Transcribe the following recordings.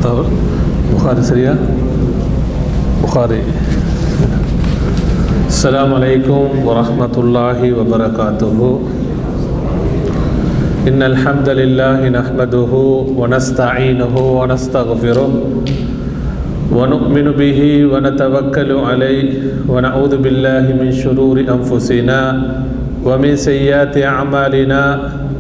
புகாரி சரியா? புகாரி. அஸ்ஸலாமு அலைக்கும் வரஹ்மத்துல்லாஹி வபரகாத்துஹு. இன்னல் ஹம்தலில்லாஹி நஹ்மதுஹு வ நஸ்தஈனுஹு வ நஸ்தக்ஃபிருஹு வ நு'மினு பிஹி வ நதவக்கலு அலைஹி வ நஊது பில்லாஹி மின் ஷுரூரி அன்ஃபுஸினா வ மின் ஸய்யிஆத்தி அஅமாலினா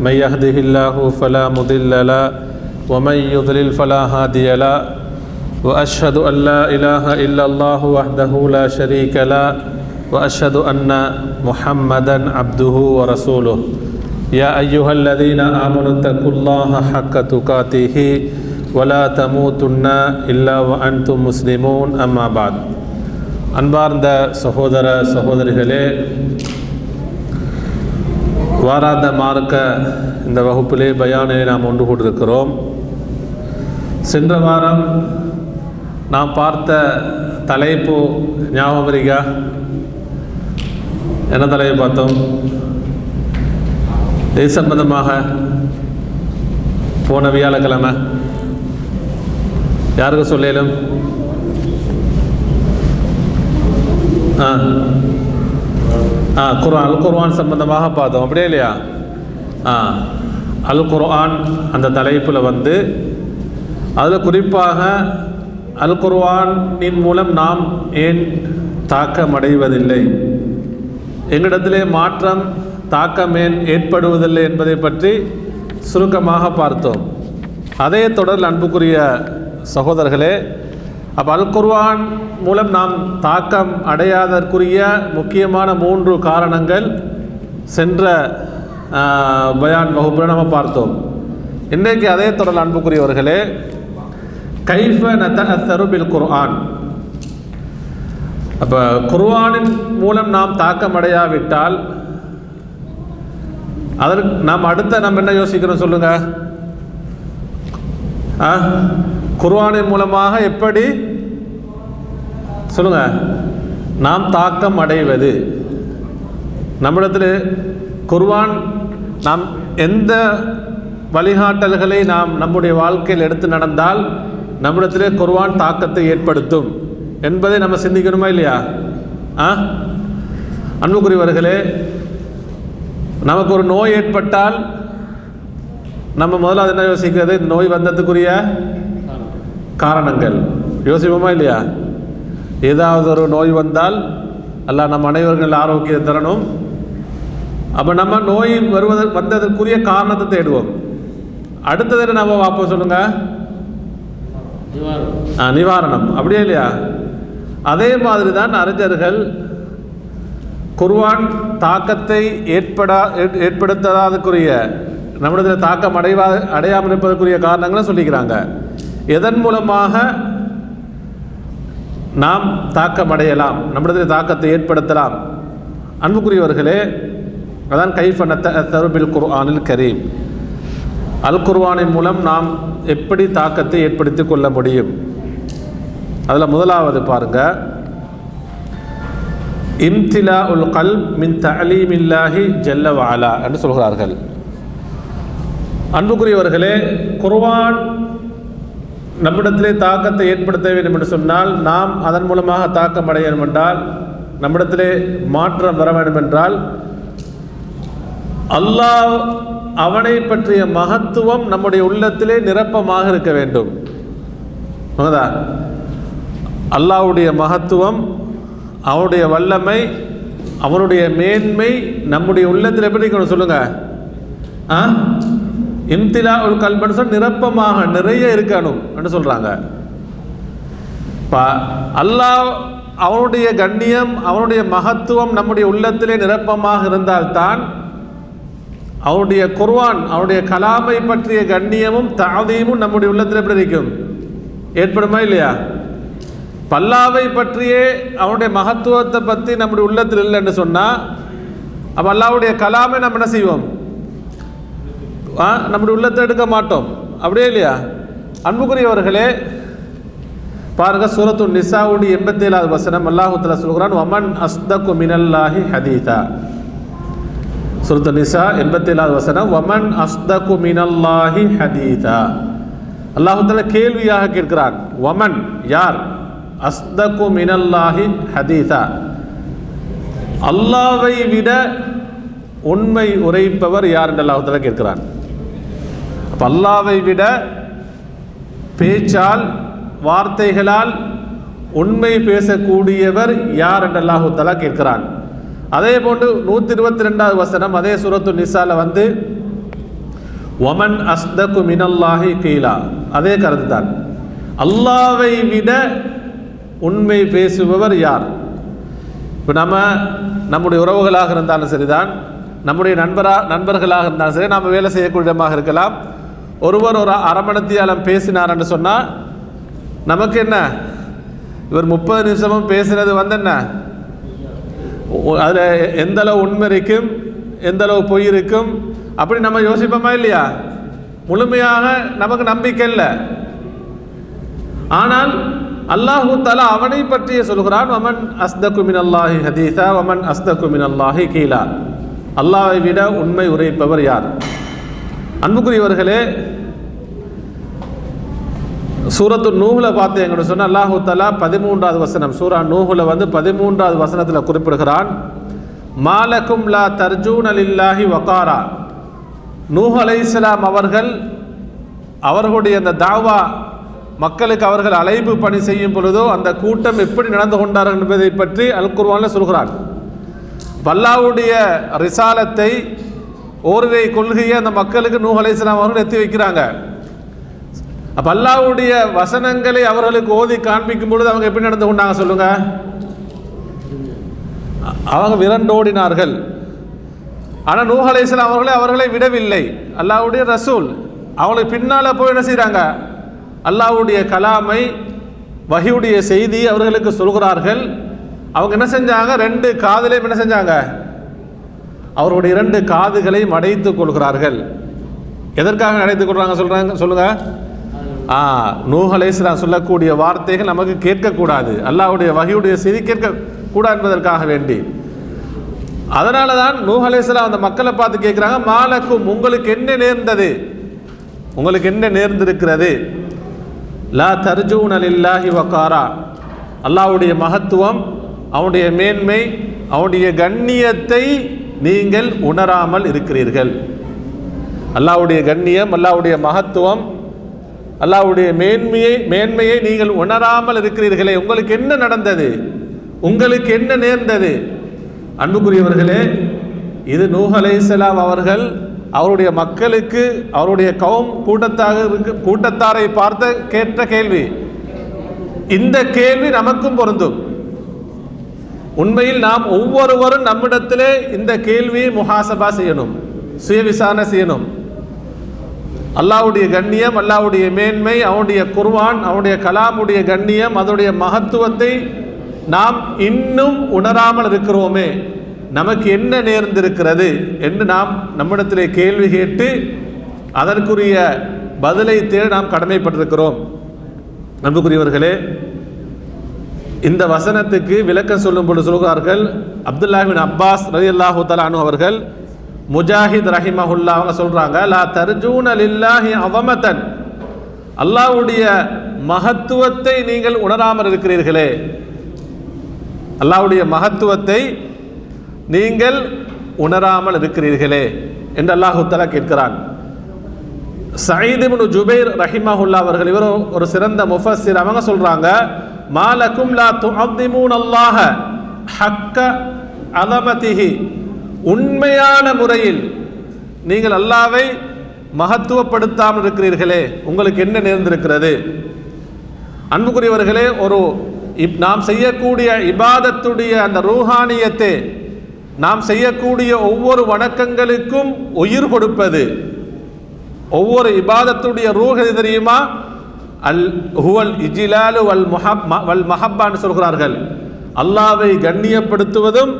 மை யஹ்திஹில்லாஹு ஃபலா முதில்ல லஹு வ மை யுضلل ஃபலா ஹாதிய லஹு வ அஷ்ஹது அன் லா இலாஹா இல்லல்லாஹு வஹ்தஹு லா ஷரீக லஹு வ அஷ்ஹது அன்ன முஹம்மதன் அப்துஹு வ ரசூலுஹு. யா அய்யுஹல்லதீன ஆமனு தக்குல்லாஹ ஹக்க துகாத்திஹி வலா தமூதுன்ன இல்லா வ அன்தும் முஸ்லிமூன். அம்மா பாத். அன்பார்ந்த சகோதர சகோதரிகளே, வாராந்த மார்க்க இந்த வகுப்பிலே பயானிலே நாம் ஒன்று கூட்டிருக்கிறோம். சென்ற வாரம் நாம் பார்த்த தலைப்பு ஞாபகம் இருக்கா? என்ன தலைப்பு பார்த்தோம்? இது சம்பந்தமாக போன வியாழக்கிழமை யாருக்கு சொல்லும்? குர்ஆன், அல் குர்ஆன் சம்பந்தமாக பார்த்தோம், அப்படியே இல்லையா? அல் குர்ஆன் அந்த தலைப்பில் அதில் குறிப்பாக அல் குர்ஆனின் மூலம் நாம் ஏன் தாக்கமடைவதில்லை, எங்களிடத்திலே மாற்றம் தாக்கம் ஏன் ஏற்படுவதில்லை என்பதை பற்றி சுருக்கமாக பார்த்தோம். அதே தொடரில் அன்புக்குரிய சகோதரர்களே, அப்போ அல் குர்ஆன் மூலம் நாம் தாக்கம் அடையாதற்குரிய முக்கியமான 3 காரணங்கள் சென்ற பயான் வகுப்பில் நம்ம பார்த்தோம். இன்றைக்கு அதே தொடரில் அன்புக்குரியவர்களே, கைஃப நதஅஸ்ஸரு பில் குர்ஆன். அப்போ குர்ஆனின் மூலம் நாம் தாக்கம் அடையாவிட்டால் அதற்கு நாம் நம்ம என்ன யோசிக்கிறோம் சொல்லுங்க? குர்ஆனின் மூலமாக எப்படி சொல்லுங்க நாம் தாக்கம் அடைவது? நம்மிடத்தில் குர்ஆன் நாம் எந்த வழிகாட்டல்களை நாம் நம்முடைய வாழ்க்கையில் எடுத்து நடந்தால் நம்மிடத்திலே குர்ஆன் தாக்கத்தை ஏற்படுத்தும் என்பதை நம்ம சிந்திக்கணுமா இல்லையா? அன்புக்குரியவர்களே, நமக்கு ஒரு நோய் ஏற்பட்டால் நம்ம முதல்ல அது என்ன யோசிக்கிறது? நோய் வந்ததுக்குரிய காரணங்கள் யோசிப்போமா இல்லையா? ஏதாவது ஒரு நோய் வந்தால் அல்லாஹ் நம் அனைவர்கள் ஆரோக்கியத்தை தரணும். அப்போ நம்ம நோய் வந்ததற்குரிய காரணத்தை தேடுவோம். அடுத்தது என்ன நம்ம பார்ப்போம் சொல்லுங்க? நிவாரணம், அப்படியே இல்லையா? அதே மாதிரி தான் அறிஞர்கள் குர்ஆன் தாக்கத்தை ஏற்படுத்தாதற்குரிய நம்மிடத்தில் தாக்கம் அடையாமல் இருப்பதற்குரிய காரணங்களை சொல்லிக்கிறாங்க. எதன் மூலமாக நாம் தாக்கம் அடையலாம், நம்மிடத்தில் தாக்கத்தை ஏற்படுத்தலாம்? அன்புக்குரியவர்களே, அதான் கைஃப நதஅஸ்ஸரு பில் குர்ஆனில் கரீம். அல் குர்ஆனின் மூலம் நாம் எப்படி தாக்கத்தை ஏற்படுத்தி கொள்ள முடியும்? அதில் முதலாவது பாருங்க, இம்திலாஉல் கல்ப் மின் தஅலீமில்லாஹி ஜல்ல வ அலா என்று சொல்கிறார்கள். அன்புக்குரியவர்களே, குர்ஆன் நம்மிடத்திலே தாக்கத்தை ஏற்படுத்த வேண்டும் என்று சொன்னால், நாம் அதன் மூலமாக தாக்கம் அடைய வேண்டும் என்றால், நம்மிடத்திலே மாற்றம் வர வேண்டும் என்றால், அல்லாஹ் அவனை பற்றிய மகத்துவம் நம்முடைய உள்ளத்திலே நிரப்பமாக இருக்க வேண்டும். அல்லாஹ்வுடைய மகத்துவம், அவனுடைய வல்லமை, அவனுடைய மேன்மை நம்முடைய உள்ளத்தில் எப்படி இருக்கணும் சொல்லுங்க? இம்திலாஉல் கல்புன்னு சொல் நிரப்பமாக நிறைய இருக்கணும் என்று சொல்றாங்க. அல்லாஹ் அவனுடைய கண்ணியம், அவனுடைய மகத்துவம் நம்முடைய உள்ளத்திலே நிரப்பமாக இருந்தால்தான் அவனுடைய குர்ஆன், அவனுடைய கலாமை பற்றிய கண்ணியமும் தஅதீமும் நம்முடைய உள்ளத்தில் எப்படி இருக்கும்? ஏற்படுமா இல்லையா? அல்லாஹ்வை பற்றியே அவனுடைய மகத்துவத்தை பற்றி நம்முடைய உள்ளத்தில் இல்லைன்னு சொன்னால், அப்போ அல்லாஹ்வுடைய கலாமை நம்ம என்ன செய்வோம்? நம்முடைய உள்ளத்தை எடுக்க மாட்டோம், அப்படியே இல்லையா? அன்புக்குரியவர்களே, பாருங்க, சூரத்து நிசாவுடைய 87வது வசனம் அல்லாஹ் தஆலா சொல்கிறான், வமன் அஸ்தகு மினல்லாஹி ஹதீதா. சூரத்து நிசா 87வது வசனம், வமன் அஸ்தகு மினல்லாஹி ஹதீதா. அல்லாஹ் தஆலா கேள்வியாக கேட்கிறான், வமன் யார், அஸ்தகு மினல்லாஹி ஹதீஸா, அல்லாஹ்வை விட உண்மை உரைப்பவர் யார் என்று அல்லாஹ் தஆலா கேட்கிறான். அப்ப அல்லாஹ்வை விட பேச்சால் வார்த்தைகளால் உண்மை பேசக்கூடியவர் யார் என்று அல்லாஹ் தஆலா கேட்கிறான். அதே போன்று 122வது வசனம் அதே சூரத்து நிசால வந்து வமன் அஸ்தகு மினல்லாஹி கீலா, அதே கருத்து தான். அல்லாஹ்வை விட உண்மை பேசுபவர் யார்? இப்போ நம்முடைய உறவுகளாக இருந்தாலும் சரிதான், நம்முடைய நண்பர்களாக இருந்தாலும் சரி, நாம் வேலை செய்யக்கூடிய இடமாக இருக்கலாம். ஒருவர் ஒரு அரமணத்தியாலம் பேசினார் என்று சொன்னால் நமக்கு என்ன, இவர் 30 நிமிஷமும் பேசுகிறது வந்து என்ன, அதில் எந்த அளவு உண்மை இருக்கும், எந்த அளவு பொய் இருக்கும், அப்படி நம்ம யோசிப்போமா இல்லையா? முழுமையாக நமக்கு நம்பிக்கை இல்லை. ஆனால் அல்லாஹு தஆலா அவனை பற்றிய சொல்கிறான், வமன் அஸ்தகு மினல்லாஹி ஹதீஸா வமன் அஸ்தகு மினல்லாஹி கீலா, அல்லாஹ்வை விட உண்மை உரைப்பவர் யார்? அன்புக்குரியவர்களே, சூரத்து நூஹ்ல பார்த்தீங்கன்னு சொன்னால் அல்லாஹு தஆலா 13வது வசனம், சூரா நூஹ்ல வந்து 13வது வசனத்தில் குறிப்பிடுகிறான், மாலக்கும் லா தர்ஜூன லில்லாஹி வகாரா. நூஹ் அலைஹிஸ்ஸலாம் அவர்களுடைய அந்த தாவா மக்களுக்கு அவர்கள் அழைப்பு பணி செய்யும் பொழுதோ அந்த கூட்டம் எப்படி நடந்து கொண்டார்கள் என்பதை பற்றி அல் குர்ஆனில் சொல்கிறான். அல்லாஹ்வுடைய ரிசாலத்தை, ஓரிரை கொள்கையை அந்த மக்களுக்கு நூஹ் அலைஹிஸ்ஸலாம் அவர்கள் எத்தி வைக்கிறாங்க. அப்போ அல்லாஹ்வுடைய வசனங்களை அவர்களுக்கு ஓதி காண்பிக்கும் பொழுது அவங்க எப்படி நடந்து கொண்டாங்க சொல்லுங்க? அவங்க விரண்டோடினார்கள். ஆனால் நூஹ் அலைஹிஸ்ஸலாம் அவர்களை விடவில்லை. அல்லாஹ்வுடைய ரசூல் அவங்களுக்கு பின்னால் போய் என்ன செய்கிறாங்க? அல்லாஹ்வுடைய கலாமை, வஹியுடைய செய்தி அவர்களுக்கு சொல்கிறார்கள். அவங்க என்ன செஞ்சாங்க? 2 காதுலையும் என்ன செஞ்சாங்க? அவருடைய 2 காதுகளையும் அடைத்துக் கொள்கிறார்கள். எதற்காக அடைத்துக் கொள்றாங்க சொல்லுங்க? நூஹ் அலைஹிஸ்ஸலாம் சொல்லக்கூடிய வார்த்தைகள் நமக்கு கேட்கக்கூடாது, அல்லாஹ்வுடைய வஹியுடைய செய்தி கேட்கக்கூடாது என்பதற்காக வேண்டி. அதனால தான் நூஹ் அலைஹிஸ்ஸலாம் அந்த மக்களை பார்த்து கேட்குறாங்க, மாலக்கும் உங்களுக்கு என்ன நேர்ந்தது, உங்களுக்கு என்ன நேர்ந்திருக்கிறது? லா தர்ஜூன லில்லாஹி வகாரா, அல்லாஹ்வுடைய மகத்துவம், அவனுடைய மேன்மை, அவனுடைய கண்ணியத்தை நீங்கள் உணராமல் இருக்கிறீர்கள். அல்லாஹ்வுடைய கண்ணியம், அல்லாஹ்வுடைய மகத்துவம், அல்லாஹ்வுடைய மேன்மையை நீங்கள் உணராமல் இருக்கிறீர்களே, உங்களுக்கு என்ன நடந்தது, உங்களுக்கு என்ன நேர்ந்தது? அன்புக்குரியவர்களே, இது நூஹ் அலைஹிஸ்ஸலாம் அவர்கள் அவருடைய மக்களுக்கு, அவருடைய கூட்டத்தாரை பார்த்த கேட்ட கேள்வி. இந்த கேள்வி நமக்கும் பொருந்தும். உண்மையில் நாம் ஒவ்வொருவரும் நம்மிடத்திலே இந்த கேள்வியை முஹாசபா செய்யணும், சுய விசாரணை செய்யணும். அல்லாஹ்வுடைய கண்ணியம், அல்லாஹ்வுடைய மேன்மை, அவனுடைய குர்ஆன், அவனுடைய கலாமுடைய கண்ணியம், அதனுடைய மகத்துவத்தை நாம் இன்னும் உணராமல் இருக்கிறோமே, நமக்கு என்ன நேர்ந்திருக்கிறது என்று நாம் நம்மிடத்திலே கேள்வி கேட்டு அதற்குரிய பதிலை தேட நாம் கடமைப்பட்டிருக்கிறோம். அன்புக்குரியவர்களே, இந்த வசனத்துக்கு விளக்கம் சொல்லும் பொழுது சொல்கிறார்கள், அப்துல்லாஹ் பின் அப்பாஸ் ரலியல்லாஹு தஆலா அன்ஹு அவர்கள், முஜாஹித் ரஹிமஹுல்லா அவங்க சொல்றாங்க, லா தர்ஜூன லில்லாஹி அஸமதன், அல்லாஹ்வுடைய மகத்துவத்தை நீங்கள் உணராமல் இருக்கிறீர்களே, அல்லாஹ்வுடைய மகத்துவத்தை நீங்கள் உணராமல் இருக்கிறீர்களே என்று அல்லாஹ் தஆலா கேட்கிறான். சயீத் இப்னு ஜுபைர் ரஹிமஹுல்லா அவர்கள், இவர் ஒரு சிறந்த முஃபஸ்ஸிர், அவங்க சொல்றாங்க, மாலக்கும் லா துஅத்திமூன அல்லாஹ ஹக்க அஸமதிஹி, உண்மையான முறையில் நீங்கள் அல்லாஹ்வை மகத்துவப்படுத்தாமல் இருக்கிறீர்களே, உங்களுக்கு என்ன நேர்ந்திருக்கிறது? அன்புக்குரியவர்களே, நாம் செய்யக்கூடிய இபாதத்துடைய அந்த ரூஹானியத்தை, நாம் செய்யக்கூடிய ஒவ்வொரு வணக்கங்களுக்கும் உயிர் கொடுப்பது, ஒவ்வொரு இபாதத்துடைய ரூஹ் எது தெரியுமா? ஹுவல் இஜ்லாலு வல் மஹப்பான்னு சொல்கிறார்கள். அல்லாஹ்வை கண்ணியப்படுத்துவதும்,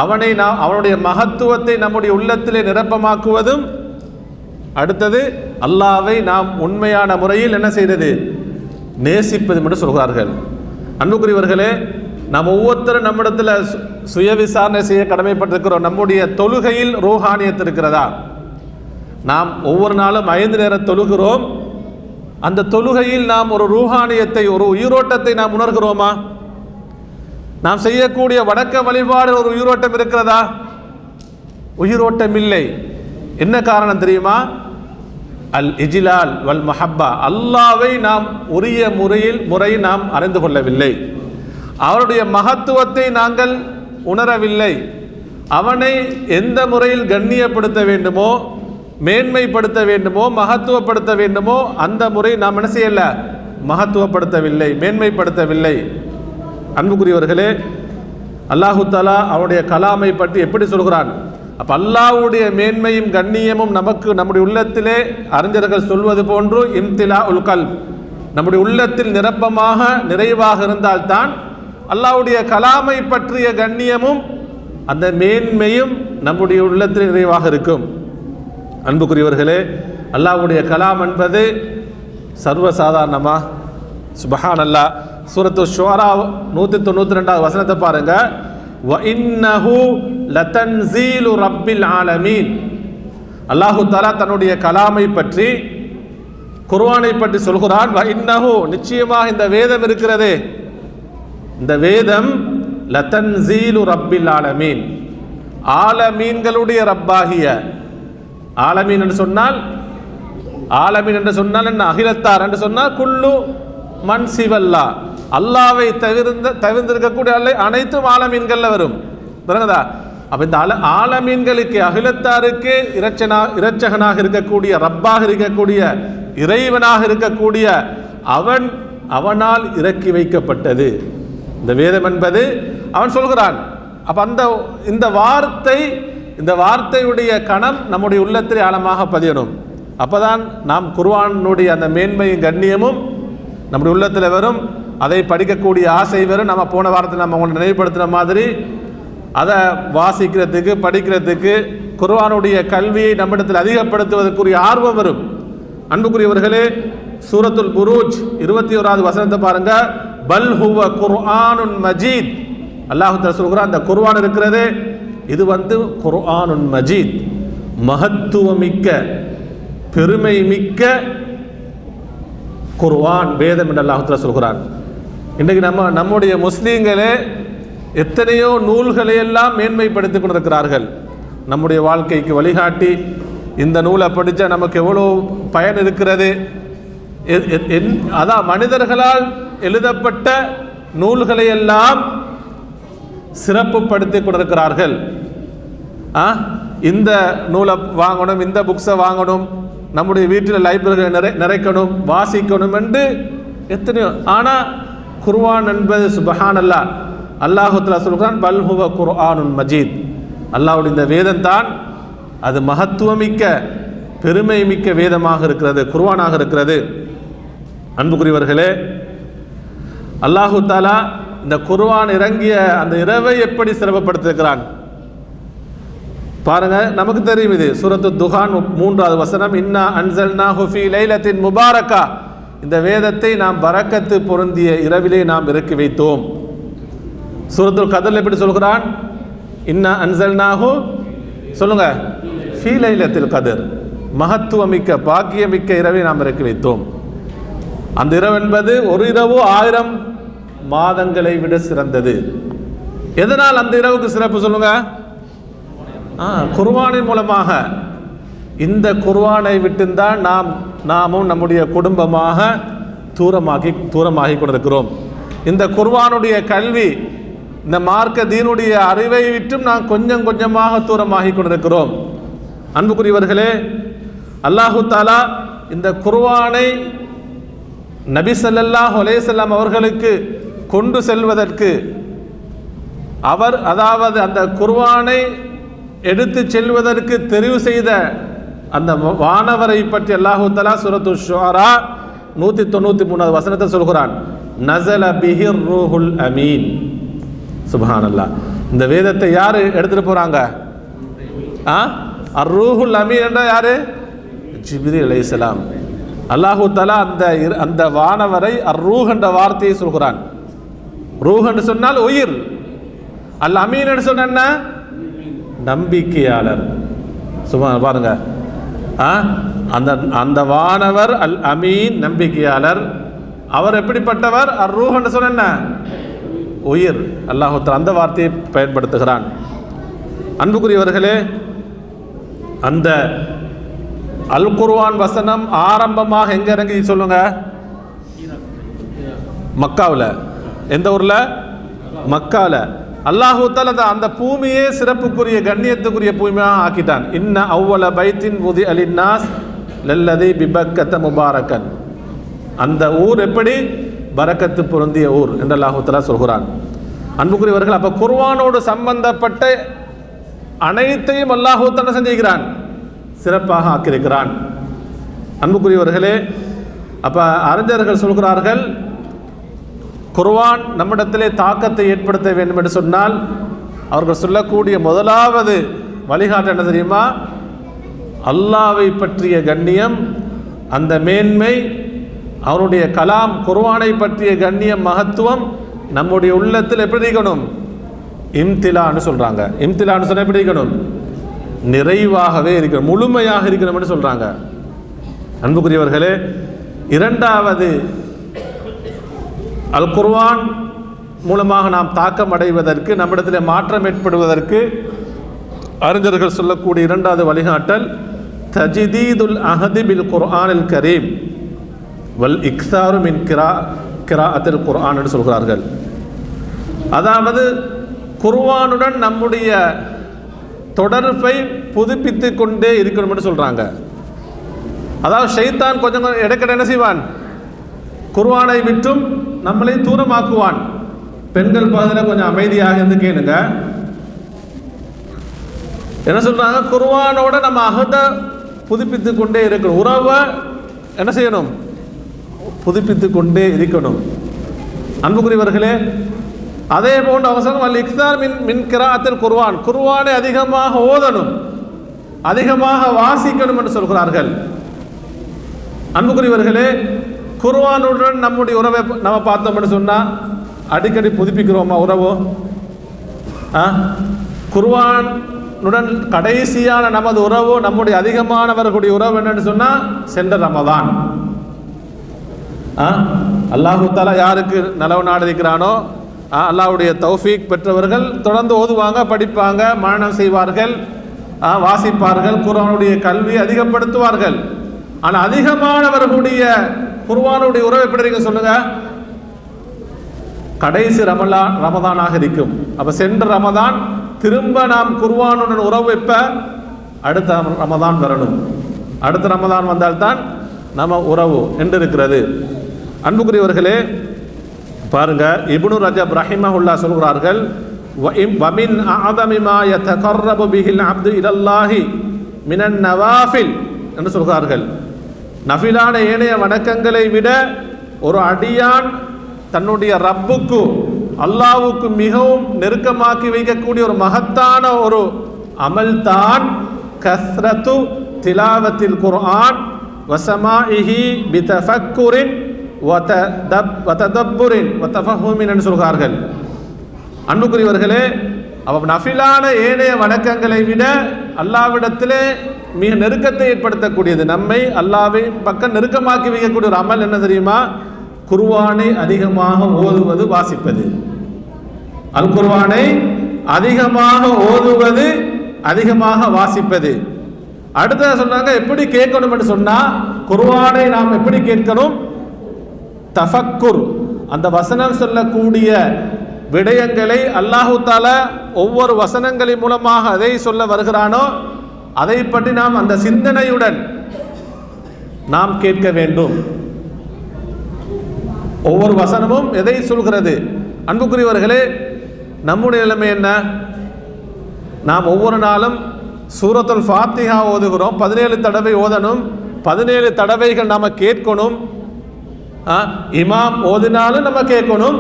அவனுடைய மகத்துவத்தை நம்முடைய உள்ளத்திலே நிரப்பமாக்குவதும், அடுத்தது அல்லாஹ்வை நாம் உண்மையான முறையில் என்ன செய்வது? நேசிப்பதும் என்று சொல்கிறார்கள். அன்புக்குரியவர்களே, நாம் ஒவ்வொருத்தரும் நம்மிடத்தில் சுய விசாரணை செய்ய கடமைப்பட்டிருக்கிறோம். நம்முடைய தொழுகையில் ரூஹானியத் இருக்கிறதா? நாம் ஒவ்வொரு நாளும் 5 நேரம் தொழுகிறோம். அந்த தொழுகையில் நாம் ஒரு ரூஹானியத்தை, ஒரு உயிரோட்டத்தை நாம் உணர்கிறோமா? நாம் செய்யக்கூடிய வணக்க வழிபாடு ஒரு உயிரோட்டம் இருக்கிறதா? உயிரோட்டம் இல்லை. என்ன காரணம் தெரியுமா? அல் இஜ்லால் வல் மஹப்பா, அல்லாவை நாம் உரிய முறையில் நாம் அறிந்து கொள்ளவில்லை. அவருடைய மகத்துவத்தை நாங்கள் உணரவில்லை. அவனை எந்த முறையில் கண்ணியப்படுத்த வேண்டுமோ, மேன்மைப்படுத்த வேண்டுமோ, மகத்துவப்படுத்த வேண்டுமோ அந்த முறை நாம் என்ன செய்யல, மகத்துவப்படுத்தவில்லை, மேன்மைப்படுத்தவில்லை. அன்புக்குரியவர்களே, அல்லாஹு தஆலா அவருடைய கலாமை பற்றி எப்படி சொல்கிறான்? அப்போ அல்லாஹ்வுடைய மேன்மையும் கண்ணியமும் நமக்கு நம்முடைய உள்ளத்திலே அறிஞர்கள் சொல்வது போன்று இம்திலா உல் கல்ப், நம்முடைய உள்ளத்தில் நிரப்பமாக நிறைவாக இருந்தால்தான் அல்லாஹ்வுடைய கலாமை பற்றிய கண்ணியமும் அந்த மேன்மையும் நம்முடைய உள்ளத்தில் நிறைவாக இருக்கும். அன்புக்குரியவர்களே, அல்லாஹ்வுடைய கலாம் என்பது சர்வசாதாரணமா? சுப்ஹானல்லாஹ். சூரத்து ஷுஆரா 192வது வசனத்தை பாருங்க. வ இன்னஹு லதன்ஸீலு ரப்பில் ஆலமீன். அல்லாஹு தஆலா தன்னுடைய கலாமை பற்றி, குர்ஆனை பற்றி சொல்கிறான். வ இன்னஹு, நிச்சயமாக இந்த வேதம் இருக்கிறதே, இந்த வேதம் லதன்ஸீலு ரப்பில் ஆலமீன், ஆலமீன்களுடைய ரப்பாகிய. ஆலமீன் என்று சொன்னால், ஆலமீன் என்று சொன்னால் என்ன? அகிலத்தார் என்று சொன்னால் குல்லு மன் சிவல்லா, அல்லாவை தவிர்ந்திருக்கக்கூடிய அனைத்தும் ஆலமீன்கள்ல வரும். பிறகுதா அப்ப இந்த ஆலமீன்களுக்கு, அகிலத்தாருக்கு இரட்சகனாக இருக்கக்கூடிய, ரப்பாக இருக்கக்கூடிய, இறைவனாக இருக்கக்கூடிய அவனால் இறக்கி வைக்கப்பட்டது இந்த வேதம் என்பது அவன் சொல்கிறான். அப்ப இந்த வார்த்தையுடைய கணம் நம்முடைய உள்ளத்தில் ஆழமாக பதியணும். அப்பதான் நாம் குர்ஆனுடைய அந்த மேன்மையும் கண்ணியமும் நம்முடைய உள்ளத்தில் வரும். அதை படிக்கக்கூடிய ஆசை வரும். நம்ம போன வாரத்தில் நம்ம உங்களை நினைவுபடுத்தின மாதிரி அதை வாசிக்கிறதுக்கு, படிக்கிறதுக்கு, குர்ஆனுடைய கல்வியை நம்மிடத்தில் அதிகப்படுத்துவதற்குரிய ஆர்வம் வரும். அன்புக்குரியவர்களே, சூரத்துல் புரூஜ் 21வது வசனத்தை பாருங்க. பல் ஹுவ குர்ஆனுன் மஜீத். அல்லாஹ் தஆலா சொல்கிறான், அந்த குர்ஆன் இருக்கிறதே இது குர்ஆனுன் மஜீத், மகத்துவமிக்க, பெருமை மிக்க குர்ஆன், வேதம் என்று அல்லாஹ் தஆலா சொல்கிறான். இன்றைக்கு நம்முடைய முஸ்லீம்களே எத்தனையோ நூல்களை எல்லாம் மேன்மைப்படுத்தி கொண்டிருக்கிறார்கள். நம்முடைய வாழ்க்கைக்கு வழிகாட்டி இந்த நூலை படித்தா நமக்கு எவ்வளோ பயன் இருக்கிறது. அதான் மனிதர்களால் எழுதப்பட்ட நூல்களை எல்லாம் சிறப்புப்படுத்தி கொண்டிருக்கிறார்கள். இந்த நூலை வாங்கணும், இந்த புக்ஸை வாங்கணும், நம்முடைய வீட்டில் லைப்ரரிகளை நிறைக்கணும், வாசிக்கணும் என்று எத்தனையோ. ஆனால் குர்ஆன் என்பது சுப்ஹானல்லாஹ், அல்லாஹ் தஆலா சொல்கிறான், பல் ஹுவ குர்ஆனுன் மஜீத், அல்லாஹ்வுடைய இந்த வேதம் தான் அது மகத்துவமிக்க, பெருமை மிக்க வேதமாக இருக்கிறது, குர்ஆனாக இருக்கிறது. அன்புக்குரியவர்களே, அல்லாஹ் தஆலா இந்த குர்ஆன் இறங்கிய அந்த இரவை எப்படி சிறப்புப்படுத்திருக்கிறான் பாருங்க. நமக்கு தெரியும், இது சூரத்து துஹான் 3வது வசனம். இன்னா அன்ஸல்னாஹு ஃபீ லைலத்தின் முபாரக்கா, இந்த வேதத்தை நாம் பரக்கத்து பொருந்திய இரவிலே நாம் இறக்கி வைத்தோம். சூரத்துல் கத்ர் எப்படி சொல்கிறான்? இன்னா அன்ஸல்னாஹு, சொல்லுங்க, ஃபீ லைலத்தில் கத்ர், மகத்துவமிக்க, பாக்கியமிக்க இரவை நாம் இறக்கி வைத்தோம். அந்த இரவு என்பது ஒரு இரவு 1000 மாதங்களை விட சிறந்தது. எதனால் அந்த இரவுக்கு சிறப்பு சொல்லுங்க? குர்ஆனின் மூலமாக. இந்த குர்ஆனை விட்டுந்தான் நாமும் நம்முடைய குடும்பமாக தூரமாகி கொண்டிருக்கிறோம். இந்த குர்ஆனுடைய கல்வி, இந்த மார்க்க தீனுடைய அறிவை விட்டும் நாம் கொஞ்சம் கொஞ்சமாக தூரமாகி கொண்டிருக்கிறோம். அன்புக்குரியவர்களே, அல்லாஹு தஆலா இந்த குர்ஆனை நபி ஸல்லல்லாஹு அலைஹி வஸல்லம் அவர்களுக்கு கொண்டு செல்வதற்கு அதாவது அந்த குர்ஆனை எடுத்து செல்வதற்கு தெரிவு செய்த அந்த வானவரை பற்றி அல்லாஹு தஆலா சூரத்து ஷுஆரா 193வது வசனத்தை சொல்கிறான். நஸல பிஹிர் ரூஹுல் அமீன். சுப்ஹானல்லாஹ். இந்த வேதத்தை யார் எடுத்துட்டு போறாங்க? அர் ரூஹுல் அமீன் என்ற யாரு? ஜிப்ரீல் அலைஹிஸ்ஸலாம். அல்லாஹு தஆலா அந்த வானவரை அர் ரூஹ் என்ற வார்த்தையை சொல்கிறான். ரூஹ் என்று சொன்னால் உயிர், அல் அமீன் என்று சொன்ன நம்பிக்கையாளர். சும்மா பாருங்க, அந்த அந்த வானவர் அல் அமீன் நம்பிக்கையாளர். அவர் எப்படிப்பட்டவர்? அர் ரூஹ்னு சொன்ன உயிர். அல்லாஹ் அந்த வார்த்தையை பயன்படுத்துகிறான். அன்புக்குரியவர்களே, அந்த அல் குர்ஆன் வசனம் ஆரம்பமாக எங்க இறங்கி சொல்லுங்க? மக்காவில். எந்த ஊர்ல? மக்காவில். அல்லாஹு தஆலா அந்த பூமியே சிறப்புக்குரிய கண்ணியத்துக்குரிய பூமியாக ஆக்கிட்டான். இன்ன அவ்வல பைத்தின் உதி அலின்னாஸ் லல்லதி பிபக்கத்த முபாரக்கன். அந்த ஊர் எப்படி பரக்கத்து பொருந்திய ஊர் என்று அல்லாஹு தஆலா சொல்கிறான். அன்புக்குரியவர்கள், அப்போ குர்ஆனோடு சம்பந்தப்பட்ட அனைத்தையும் அல்லாஹு தஆலா செஞ்சிருக்கிறான், சிறப்பாக ஆக்கியிருக்கிறான். அன்புக்குரியவர்களே, அப்போ அறிஞர்கள் சொல்கிறார்கள், குர்ஆன் நம்மிடத்திலே தாக்கத்தை ஏற்படுத்த வேண்டும் என்று சொன்னால் அவர்கள் சொல்லக்கூடிய முதலாவது வழிகாட்டு என்ன தெரியுமா? அல்லாஹ்வை பற்றிய கண்ணியம், அந்த மேன்மை, அவனுடைய கலாம் குர்ஆனை பற்றிய கண்ணியம், மகத்துவம் நம்முடைய உள்ளத்தில் எப்படி இருக்கணும்? இம்திலான்னு சொல்கிறாங்க. இம்திலான்னு சொன்னால் எப்படி இருக்கணும்? நிறைவாகவே இருக்கணும், முழுமையாக இருக்கணும் என்று சொல்கிறாங்க. அன்புக்குரியவர்களே, இரண்டாவது அல் குர்ஆன் மூலமாக நாம் தாக்கம் அடைவதற்கு, நம்மிடத்தில் மாற்றம் ஏற்படுவதற்கு அறிஞர்கள் சொல்லக்கூடிய இரண்டாவது வழிகாட்டல் தஜ்தீதுல் அஹதி பில் குர்ஆனில் கரீம் வல் இக்ஸாரு மின் கிராஅத்தில் குர்ஆன் என்று சொல்கிறார்கள். அதாவது குர்ஆனுடன் நம்முடைய தொடர்பை புதுப்பித்து கொண்டே இருக்கணும் என்று சொல்கிறாங்க. அதாவது ஷைத்தான் கொஞ்சம் இடைக்கிட என்ன செய்வான்? குர்ஆனை விட்டும் நம்மளை தூரமாக்குவான். பெண்கள் பாதையில் கொஞ்சம் அமைதியாக இருந்து கேளுங்க. என்ன சொல்றாங்க? குர்ஆனோட நம்ம அகத புதுப்பித்து கொண்டே இருக்கணும், உறவை என்ன செய்யணும்? புதுப்பித்து கொண்டே இருக்கணும். அன்புக்குரியவர்களே, அதே போன்ற அவசரம் அல் இக்ஸார் மின் கிராஅத்தில் குர்ஆன், குர்ஆனை அதிகமாக ஓதணும், அதிகமாக வாசிக்கணும் என்று சொல்கிறார்கள். அன்புக்குரியவர்களே, குர்ஆனுடன் நம்முடைய உறவை நம்ம பார்த்தோம்னு சொன்னால் அடிக்கடி புதுப்பிக்கிறோமா உறவோ? குர்ஆனுடன் கடைசியான நமது உறவு, நம்முடைய அதிகமானவர்களுடைய உறவு என்னன்னு சொன்னால் சென்ற ரமதான். அல்லாஹு தஆலா யாருக்கு நலவு நாடிருக்கிறானோ, அல்லாஹ்வுடைய தௌஃபீக் பெற்றவர்கள் தொடர்ந்து ஓதுவாங்க, படிப்பாங்க, மனனம் செய்வார்கள், வாசிப்பார்கள், குர்ஆனுடைய கல்வி அதிகப்படுத்துவார்கள். ஆனால் அதிகமானவர்களுடைய குர்ஆனுடைய உறவு எப்படி இருக்கு சொல்லுங்க? கடைசி ரமதானாக இருக்கும். அப்போ சென்ற ரமதான் திரும்ப நாம் குர்ஆனுடன் உறவு வைப்ப அடுத்த ரமதான் வரணும். அடுத்த ரமதான் வந்தால்தான் நம்ம உறவு என்று இருக்கிறது. அன்புக்குரியவர்களே, பாருங்க, இப்னு ரஜப் ரஹிமஹுல்லாஹ் சொல்கிறார்கள், வமின் அஅதமி மா யதகர்ரபு பிஹில் அப்து இலல்லாஹி மினன் நவாஃபில் என்று சொல்கிறார்கள். நஃபிலான ஏனைய வணக்கங்களை விட ஒரு அடியான் தன்னுடைய ரப்புக்கு, அல்லாஹ்வுக்கு மிகவும் நெருக்கமாக்கி வைக்கக்கூடிய ஒரு மகத்தான ஒரு அமல்தான் கஸ்ரத்து திலாவத்தில் குர்ஆன் வசமாஇஹி பிதஃபக்குரின் வததப்புரின் வதஃபஹுமின் என்று சொல்கிறார்கள். அன்புக்குரியவர்களே, அவ் நஃபிலான ஏனைய வணக்கங்களை விட அல்லாஹ்விடத்திலே மிக நெருக்கத்தை ஏற்படுத்தக்கூடியது, நம்மை அல்லாஹ்வை பக்கம் நெருக்கமாக்கி வைக்கக்கூடிய ஒரு அமல் என்ன தெரியுமா? குர்ஆனை அதிகமாக ஓதுவது, வாசிப்பது. அல் குர்ஆனை அதிகமாக ஓதுவது, அதிகமாக வாசிப்பது. அடுத்த சொன்னாங்க எப்படி கேட்கணும் என்று சொன்னா, குர்ஆனை நாம் எப்படி கேட்கணும்? தஃபக்குர், அந்த வசனம் சொல்லக்கூடிய விடயங்களை அல்லாஹு தஆலா ஒவ்வொரு வசனங்களின் மூலமாக அதை சொல்ல வருகிறானோ அதை பற்றி நாம் அந்த சிந்தனையுடன் நாம் கேட்க வேண்டும். ஒவ்வொரு வசனமும் எதை சொல்கிறது? அன்புக்குரியவர்களே, நம்முடைய நிலைமை என்ன? நாம் ஒவ்வொரு நாளும் சூரத்துல் ஃபாத்திஹா ஓதுகிறோம், 17 தடவை ஓதணும், 17 தடவைகள் நாம் கேட்கணும். இமாம் ஓதினாலும் நம்ம கேட்கணும்.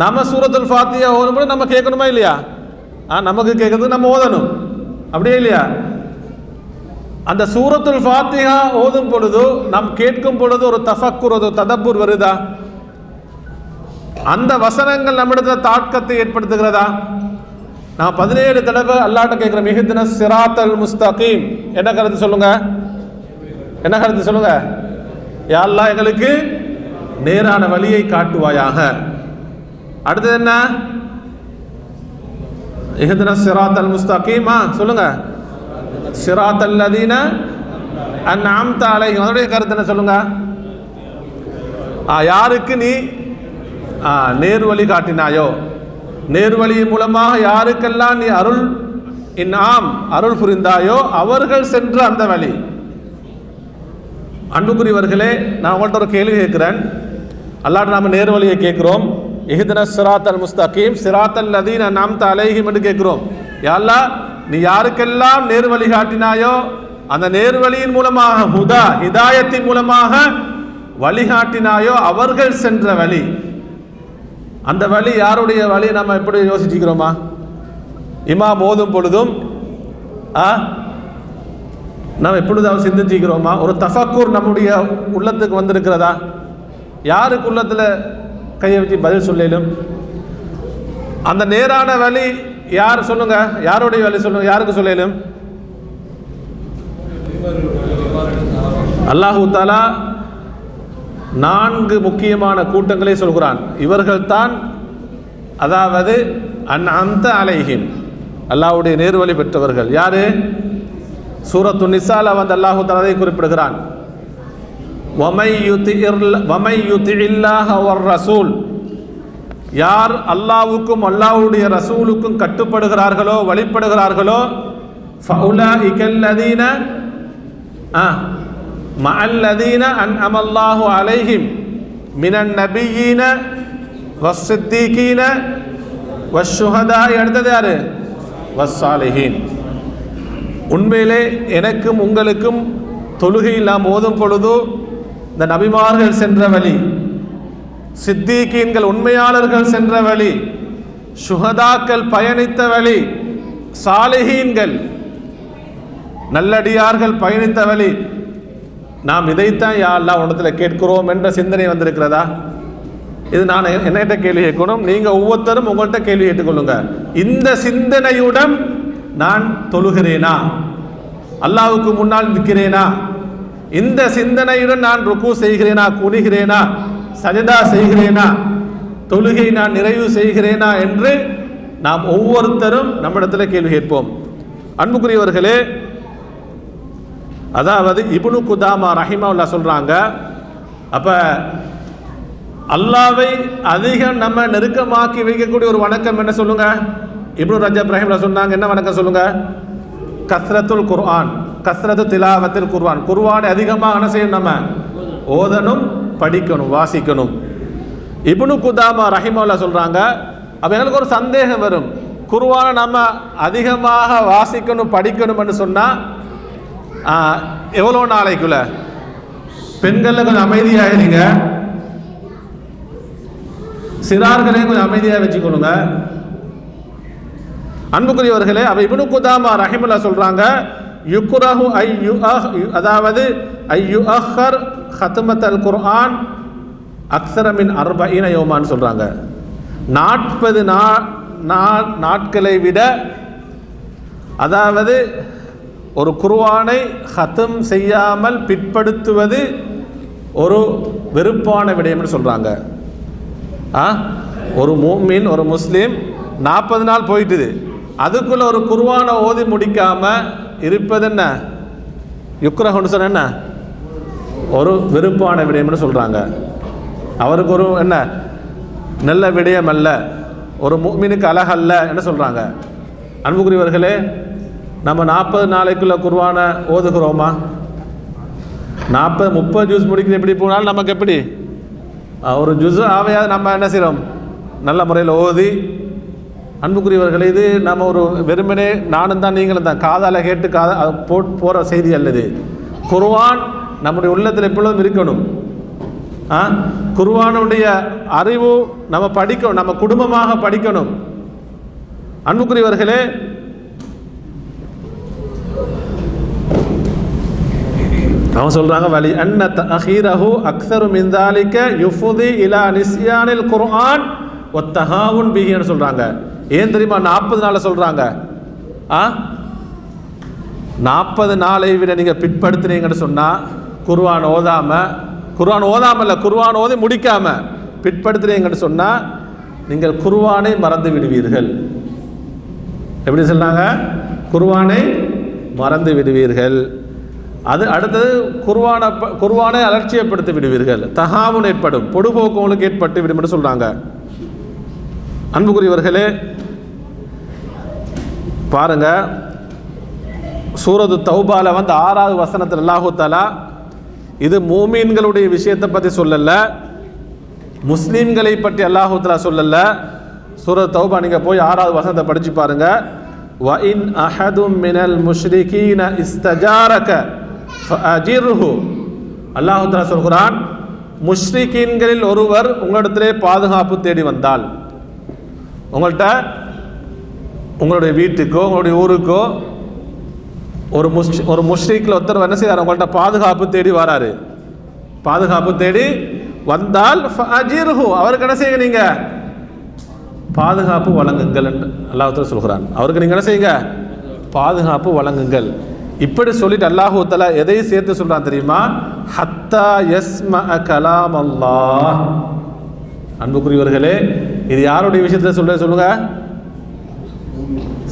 நம்ம சூரத்துல் ஃபாத்திஹா ஓதும்போது நம்ம கேட்கணுமா இல்லையா? நமக்கு கேட்கறது நம்ம ஓதணும், அப்படியே இல்லையா? அந்த சூரத்துல் ஃபாத்திஹா ஓதும் பொழுது, நாம் கேட்கும் பொழுது ஒரு தஃபக்குர், ஒரு ததப்புர் வருதா? அந்த வசனங்கள் நம்மிடத்தில் தாக்கத்தை ஏற்படுத்துகிறதா? நான் 17 தடவை அல்லாஹ்ட்ட கேட்குறேன், இஹ்தினஸ் ஸிராத்தல் முஸ்தகீம், என்ன கருத்து சொல்லுங்க? என்ன கருத்து சொல்லுங்க? யா அல்லாஹ் எங்களுக்கு நேரான வழியை காட்டுவாயாக. அடுத்தது என்ன? இஹ்தினஸ் ஸிராத்தல் முஸ்தகீம். சொல்லுங்க, ஸிராத்தல் லதீன அன்அம்த அலைஹிம். அதோடைய கருத்து என்ன சொல்லுங்க? யாருக்கு நீ நேர்வழி காட்டினாயோ, நேர்வழியின் மூலமாக யாருக்கெல்லாம் நீ அருள் புரிந்தாயோ அவர்கள் சென்ற அந்த வழி. அன்புக்குரியவர்களே, நான் உங்கள்கிட்ட ஒரு கேள்வி கேட்கிறேன். அல்லாஹ் நாம நேர்வழியை கேட்கிறோம். இஹ்தினஸ் ஸிராத்தல் முஸ்தகீம் ஸிராத்தல் லதீன அன்அம்த அலைஹிம் என்று கேட்கிறோம். யா அல்லாஹ், நீ யாருக்கெல்லாம் நேர்வழி காட்டினாயோ அந்த நேர்வழியின் மூலமாக, ஹிதாயத்தின் மூலமாக வழிகாட்டினாயோ அவர்கள் சென்ற வழி. அந்த வழி யாருடைய வழி? நம்ம எப்படி யோசிச்சுக்கிறோமா? இமாம் ஓதும் பொழுதும் நாம் எப்பொழுதாவது சிந்திச்சுக்கிறோமா? ஒரு தஃபக்கூர் நம்முடைய உள்ளத்துக்கு வந்திருக்கிறதா? யாருக்கு உள்ளத்தில் கையை வச்சு பதில் சொல்லும்? அந்த நேரான வழி யார் சொல்லுங்க? யாருடைய வழி சொல்லுங்க? யாருக்கு சொல்லும்? அல்லாஹு தஆலா 4 முக்கியமான கூட்டங்களை சொல்கிறான். இவர்கள் தான், அதாவது அன்அம்த அலைஹிம், அல்லாஹ்வுடைய நேர்வழி பெற்றவர்கள். யாரு? சூரத்து நிசால வந்து அல்லாஹு தஆலா குறிப்பிடுகிறான். வமை யுதிஇல்லாஹ வர் ரசூல், யார் அல்லாஹ்வுக்கும் அல்லாஹ்வுடைய ரசூலுக்கும் கட்டுப்படுகிறார்களோ, வழிபடுகிறார்களோ, ஃபஉலாஇகல் லதீன மஅல்லதீன அன்அமல்லாஹு அலைஹிம் மினன் நபிய்யீன வஸ்ஸித்தீகீன வஷ்ஷுஹதா. அடுத்தது யாரு? வஸ்ஸாலிஹீன். உண்மையிலே எனக்கும் உங்களுக்கும் தொழுகையில் நாம் ஓதும் பொழுது இந்த நபிமார்கள் சென்ற வழி, சித்தீகீன்கள் உண்மையாளர்கள் சென்ற வழி, ஷுஹதாக்கள் பயணித்த வழி, சாலிஹீன்கள் நல்லடியார்கள் பயணித்த வழி. நாம் இதைத்தான் யா அல்லாஹ் உன்னத்தில் கேட்கிறோம் என்ற சிந்தனை வந்திருக்கிறதா? இது நான் என்னகிட்ட கேள்வி கேட்கணும். நீங்கள் ஒவ்வொருத்தரும் உங்கள்கிட்ட கேள்வி கேட்டுக்கொள்ளுங்க. இந்த சிந்தனையுடன் நான் தொழுகிறேனா? அல்லாஹ்வுக்கு முன்னால் நிற்கிறேனா? இந்த சிந்தனையுடன் நான் ருக்கு செய்கிறேனா, குனிகிறேனா, சஜதா செய்கிறேனா, தொழுகை நான் நிறைவு செய்கிறேனா என்று நாம் ஒவ்வொருத்தரும் நம்மிடத்தில் கேள்வி கேட்போம். அன்புக்குரியவர்களே, அதாவது இப்னு குதாமா ரஹிமஹுல்லாஹ் சொல்றாங்க, அப்ப அல்லாஹ்வை அதிகம் நம்ம நெருக்கமாக்கி வைக்கக்கூடிய ஒரு வணக்கம் என்ன சொல்லுங்க? இப்னு ரஜப் ரஹிமஹுல்லாஹ் சொன்னாங்க, என்ன வணக்கம் சொல்லுங்க? கஸ்ரத்துல் குர்ஆன், கஸ்ரத்து திலாவத்தில் குர்ஆன். குர்ஆனை அதிகமாக என்ன செய்யணும்? நம்ம ஓதணும், படிக்கணும், வாசிக்கணும். இப்னு குதாமா ரஹிமஹுல்லாஹ் சொல்றாங்க, அப்ப எனக்கு ஒரு சந்தேகம் வரும். குர்ஆனை நம்ம அதிகமாக வாசிக்கணும், படிக்கணும்னு சொன்னா எவ்வளோ நாளைக்குள்ள? பெண்கள்ல கொஞ்சம் அமைதியாகிறீங்க, சிறார்களையும் கொஞ்சம் அமைதியாக வச்சுக்கொள்ளுங்க. அன்புக்குரியவர்களே, அப்ப இப்னு குதாமா ரஹிமஹுல்லாஹ் சொல்றாங்க, யுக்ரஹு அதாவது ஐயுஅஹர் ஹத்மத்தல் குர்ஆன் அக்ஸர மின் 40 யௌமான்னு சொல்றாங்க. 40 நாட்களை விட, அதாவது ஒரு குர்ஆனை ஹத்தம் செய்யாமல் பிற்படுத்துவது ஒரு வெறுப்பான விடயம்னு சொல்றாங்க. ஒரு முஃமின், ஒரு முஸ்லீம் 40 நாள் போயிட்டுது, அதுக்குள்ள ஒரு குர்ஆனை ஓதி முடிக்காம இருப்பது என்ன? யுக்ரஹுன்னு சொன்ன என்ன? ஒரு வெறுப்பான விடயம்னு சொல்றாங்க. அவருக்கு ஒரு என்ன நல்ல விடயம் அல்ல, ஒரு முஃமினுக்கு அழகல்ல என்ன சொல்றாங்க. அன்புக்குரியவர்களே, நம்ம 40 நாளைக்குள்ள குர்ஆனை ஓதுகிறோமா? 40-30 ஜூஸ் முடிக்கிறது எப்படி போனாலும் நமக்கு எப்படி ஒரு ஜுஸ் ஆவையாவது நம்ம என்ன செய்கிறோம்? நல்ல முறையில் ஓதி. அன்புக்குரியவர்களே, இது நம்ம ஒரு வெறுமனே நானும் தான் நீங்களும் தான் காதால் கேட்டு போகிற செய்தி அல்லது. குர்ஆன் நம்முடைய உள்ளத்தில் எப்பொழுதும் இருக்கணும். குர்ஆனுடைய அறிவு நம்ம படிக்கணும், நம்ம குடும்பமாக படிக்கணும். அன்புக்குரியவர்களே, அவங்க சொல்றாங்க, வலி அன்ன தஅഖீரஹு அக்ஸரு மின் ذلك யுஃதி இலா நிஸ்யானில் குர்ஆன் வத்தஹாவுன் பிஹின்னு சொல்றாங்க. ஏன் தெரியுமா 40 நாளை சொல்றாங்க? 40 நாளை விட நீங்க பிற்படுத்தினீங்கன்னு சொன்னா குர்ஆன் ஓதாமல் குர்ஆன் ஓதி முடிக்காமல் பிற்படுத்துறீங்கன்னு சொன்னால் நீங்கள் குர்ஆனை மறந்து விடுவீர்கள். எப்படி சொன்னாங்க? குர்ஆனை மறந்து விடுவீர்கள். அது அடுத்தது குர்ஆனை அலட்சியப்படுத்தி விடுவீர்கள். தகாவுன் ஏற்படும், பொடுபோக்கு உங்களுக்கு ஏற்பட்டு விடும் என்று சொல்கிறாங்க. அன்புக்குரியவர்களே, பாருங்க, சூரத்து தௌபால 6வது வசனத்தில் அல்லாஹு தஆலா இது மூமீன்களுடைய விஷயத்தை பற்றி சொல்லல, முஸ்லீம்களை பற்றி அல்லாஹு தஆலா சொல்லல. சூரத்து தௌபா நீங்கள் போய் 6வது வசனத்தை படித்து பாருங்க. வ இன் அஹதும் மினல் முஷ்ரிகீன இஸ்தஜாரக ஃபஅஜிர்ஹு. அல்லாஹு தஆலா சொல்கிறான், முஷ்ரிகீன்களில் ஒருவர் உங்களிடத்திலே பாதுகாப்பு தேடி வந்தால், உங்களுடைய வீட்டுக்கோ உங்களுடைய ஊருக்கோ ஒரு முஷ்ரிக்கில் ஒருத்தர் என்ன செய்வார்? உங்கள்கிட்ட பாதுகாப்பு தேடி வராரு. பாதுகாப்பு தேடி வந்தால் ஃபஅஜிர்ஹு, அவருக்கு என்ன செய்யுங்க? நீங்கள் பாதுகாப்பு வழங்குங்கள் என்று அல்லாஹ் தஆலா சொல்கிறான். அவருக்கு நீங்கள் என்ன செய்யுங்க? பாதுகாப்பு வழங்குங்கள். இப்படி சொல்லிட்டு அல்லாஹு தஆலா எதை சேர்த்து சொல்கிறான் தெரியுமா? ஹத்தா யஸ்மஅ கலாம் அல்லாஹ். அன்புக்குரியவர்களே, இது யாருடைய விஷயத்தில் சொல்லுங்க?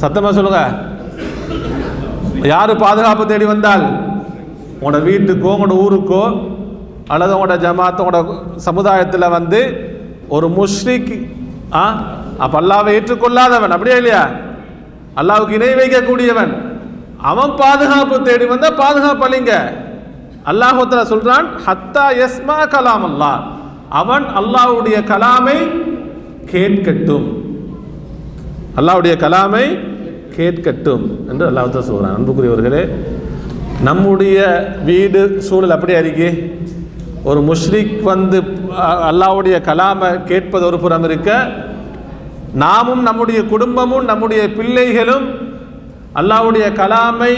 சத்தமாக சொல்லுங்க. யாரு பாதுகாப்பு தேடி வந்தால்? உங்களோட வீட்டுக்கோ உங்களோட ஊருக்கோ அல்லது உங்களோட ஜமாத் உங்களோட சமுதாயத்தில் ஒரு முஷ்ரிக், அப்போ அல்லாஹ்வை ஏற்றுக்கொள்ளாதவன், அப்படியே இல்லையா, அல்லாஹ்வுக்கு இணை வைக்கக்கூடியவன், அவன் பாதுகாப்பு தேடி வந்தால் பாதுகாப்பு அளிங்க. அல்லாஹ் தஆலா சொல்றான், ஹத்தா யஸ்மா கலாம் அல்லாஹ், அவன் அல்லாஹ்வுடைய கலாமை கேட்கட்டும், அல்லாஹ்வுடைய கலாமை கேட்கட்டும் என்று அல்லாஹ் தஆலா சொல்கிறான். அன்புக்குரியவர்களே, நம்முடைய வீடு சூழல் அப்படியே இருக்கு. ஒரு முஷ்ரிக் அல்லாஹ்வுடைய கலாமை கேட்பது ஒரு புறம் இருக்க, நாமும் நம்முடைய குடும்பமும் நம்முடைய பிள்ளைகளும் அல்லாஹ்வுடைய கலாமை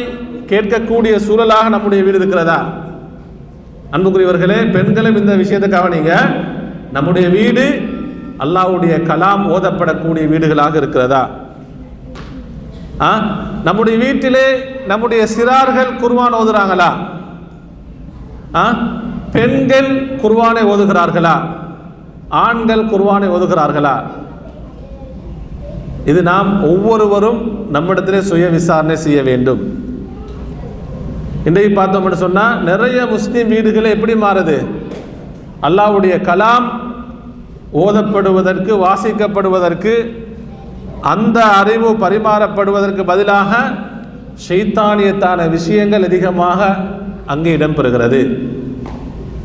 கேட்கக்கூடிய சூழலாக நம்முடைய வீடு இருக்கிறதா? அன்புக்குரியவர்களே, பெண்களும் இந்த விஷயத்தை கவனிங்க. நம்முடைய வீடு அல்லாஹ்வுடைய கலாம் ஓதப்படக்கூடிய வீடுகளாக இருக்கிறதா? நம்முடைய வீட்டிலே நம்முடைய சிறார்கள் குர்ஆன் ஓதுறாங்களா? பெண்கள் குர்ஆனை ஓதுகிறார்களா? ஆண்கள் குர்ஆனை ஓதுகிறார்களா? இது நாம் ஒவ்வொருவரும் நம்மிடத்திலே சுய விசாரணை செய்ய வேண்டும். இன்றைக்கு பார்த்தோம்னு சொன்னால் நிறைய முஸ்லீம் வீடுகளை எப்படி மாறுது? அல்லாஹ்வுடைய கலாம் ஓதப்படுவதற்கு, வாசிக்கப்படுவதற்கு, அந்த அறிவு பரிமாறப்படுவதற்கு பதிலாக ஷைத்தானியத்தான விஷயங்கள் அதிகமாக அங்கே இடம்பெறுகிறது.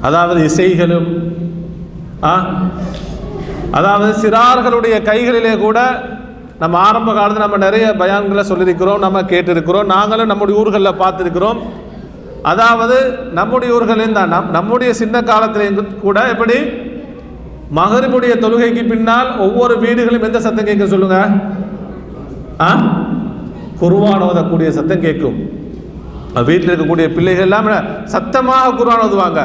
அதாவது இசைகளும், அதாவது சிறார்களுடைய கைகளிலே கூட நம்ம ஆரம்ப காலத்தில் நம்ம நிறைய பயான்களை சொல்லியிருக்கிறோம், நம்ம கேட்டிருக்கிறோம், நாங்களும் நம்முடைய ஊர்களில் பார்த்துருக்கிறோம். அதாவது நம்முடைய ஊர்களில் தான் நம்முடைய சின்ன காலத்தில் கூட எப்படி மகரிபுடைய தொழுகைக்கு பின்னால் ஒவ்வொரு வீடுகளும் எந்த சத்தம் கேட்கும் சொல்லுங்க? குர்ஆன் ஓதக்கூடிய சத்தம் கேட்கும். வீட்டில் இருக்கக்கூடிய பிள்ளைகள் எல்லாம் சத்தமாக குர்ஆன் ஓதுவாங்க.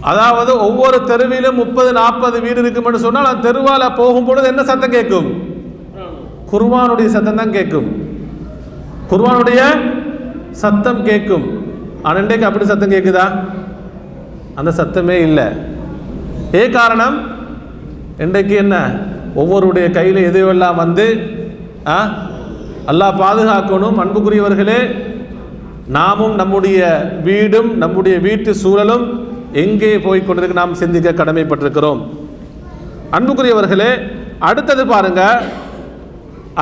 அதாவது ஒவ்வொரு தெருவிலும் 30-40 வீடு இருக்கும்னு சொன்னால் அந்த தெருவால போகும்பொழுது என்ன சத்தம் கேட்கும்? குர்ஆனுடைய சத்தம் தான் கேட்கும். குர்ஆனுடைய சத்தம் கேட்கும். ஆனால் இன்றைக்கு அப்படி சத்தம் கேட்குதா? அந்த சத்தமே இல்லை. காரணம், இன்றைக்கு என்ன, ஒவ்வொருடைய கையில் எதுவெல்லாம் அல்லாஹ் பாதுகாக்கணும். அன்புக்குரியவர்களே, நாமும் நம்முடைய வீடும் நம்முடைய வீட்டு சூழலும் எங்கே போய் கொண்டிருக்கு நாம் சிந்திக்க கடமைப்பட்டிருக்கிறோம். அன்புக்குரியவர்களே, அடுத்தது பாருங்க,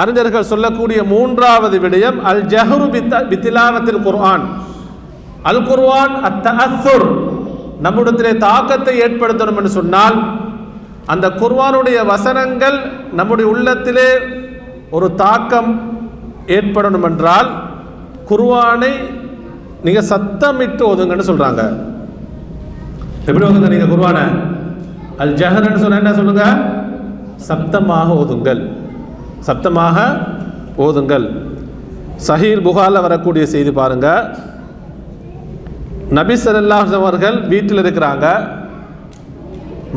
அறிஞர்கள் சொல்லக்கூடிய 3வது விடயம் அல் ஜஹ்ரு பித்திலாவத்தில் குர்ஆன். அல் குர்ஆன் அத்தஅஸ்ஸுர், நம்முடத்திலே தாக்கத்தை ஏற்படுத்தணும் என்று சொன்னால் அந்த குர்ஆனுடைய வசனங்கள் நம்முடைய உள்ளத்திலே ஒரு தாக்கம் ஏற்படணும் என்றால் குர்ஆனை நீங்க சத்தமிட்டு ஓதுங்கன்னு சொல்றாங்க. எப்படி ஓதுங்க நீங்க குர்ஆனை? அல் ஜஹர்ன்னு சொன்னா என்ன சொல்லுங்க? சப்தமாக ஓதுங்கள், சப்தமாக ஓதுங்கள். சஹீஹ் புகாரில் வரக்கூடிய செய்தி பாருங்க. நபி ஸல்லல்லாஹு அலைஹி வஸல்லம் அவர்கள் வீட்டில் இருக்கிறாங்க.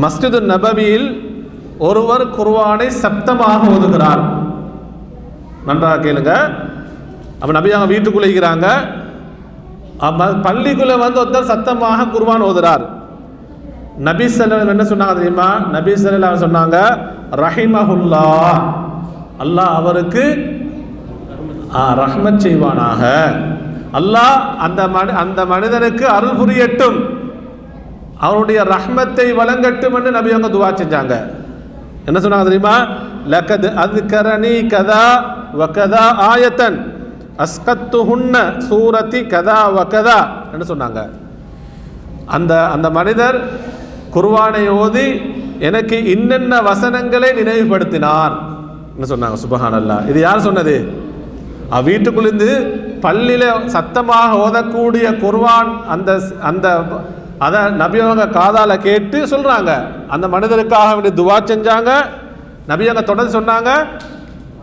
மஸ்ஜிது நபவியில் ஒருவர் குர்ஆனை சப்தமாக ஓதுகிறார். நன்றாக கேளுங்க. அப்போ நபி அவங்க வீட்டுக்குள்ளே இருக்கிறாங்க. பள்ளிக்குள்ளே வந்து ஒருத்தர் சத்தமாக குர்ஆன் ஓதுறார். நபி ஸல்லல்லாஹு என்ன சொன்னாங்க தெரியுமா? நபி ஸல்லல்லாஹு சொன்னாங்க, ரஹிமஹுல்லாஹ், அல்லாஹ் அவருக்கு ரஹ்மத் செய்வானாக, அல்லாஹ் அந்த மனிதனுக்கு அருள் புரியட்டும், அவருடைய ரஹ்மத்தை வழங்கட்டும் என்று நபி அவங்க துஆ செஞ்சாங்க. என்ன சொன்னாங்க தெரியுமா? லகத் அஸ்கரனி கதா வ கதா ஆயத்தன் அஸ்கத்துஹுன்ன சூரத்தி கதா வ கதா என்று சொன்னாங்க. அந்த மனிதர் குர்ஆனை ஓதி எனக்கு இன்னென்ன வசனங்களை நினைவுபடுத்தினார் என்ன சொன்னாங்க. சுப்ஹானல்லாஹ். இது யார் சொன்னது? வீட்டுக்குள்ளிருந்து பள்ளியில சத்தமாக ஓதக்கூடிய குர்ஆன் அந்த அதை நபியவங்க காதால கேட்டு சொல்றாங்க. அந்த மனிதருக்காக வேண்டி துவா செஞ்சாங்க. நபியவங்க தொடர்ந்து சொன்னாங்க,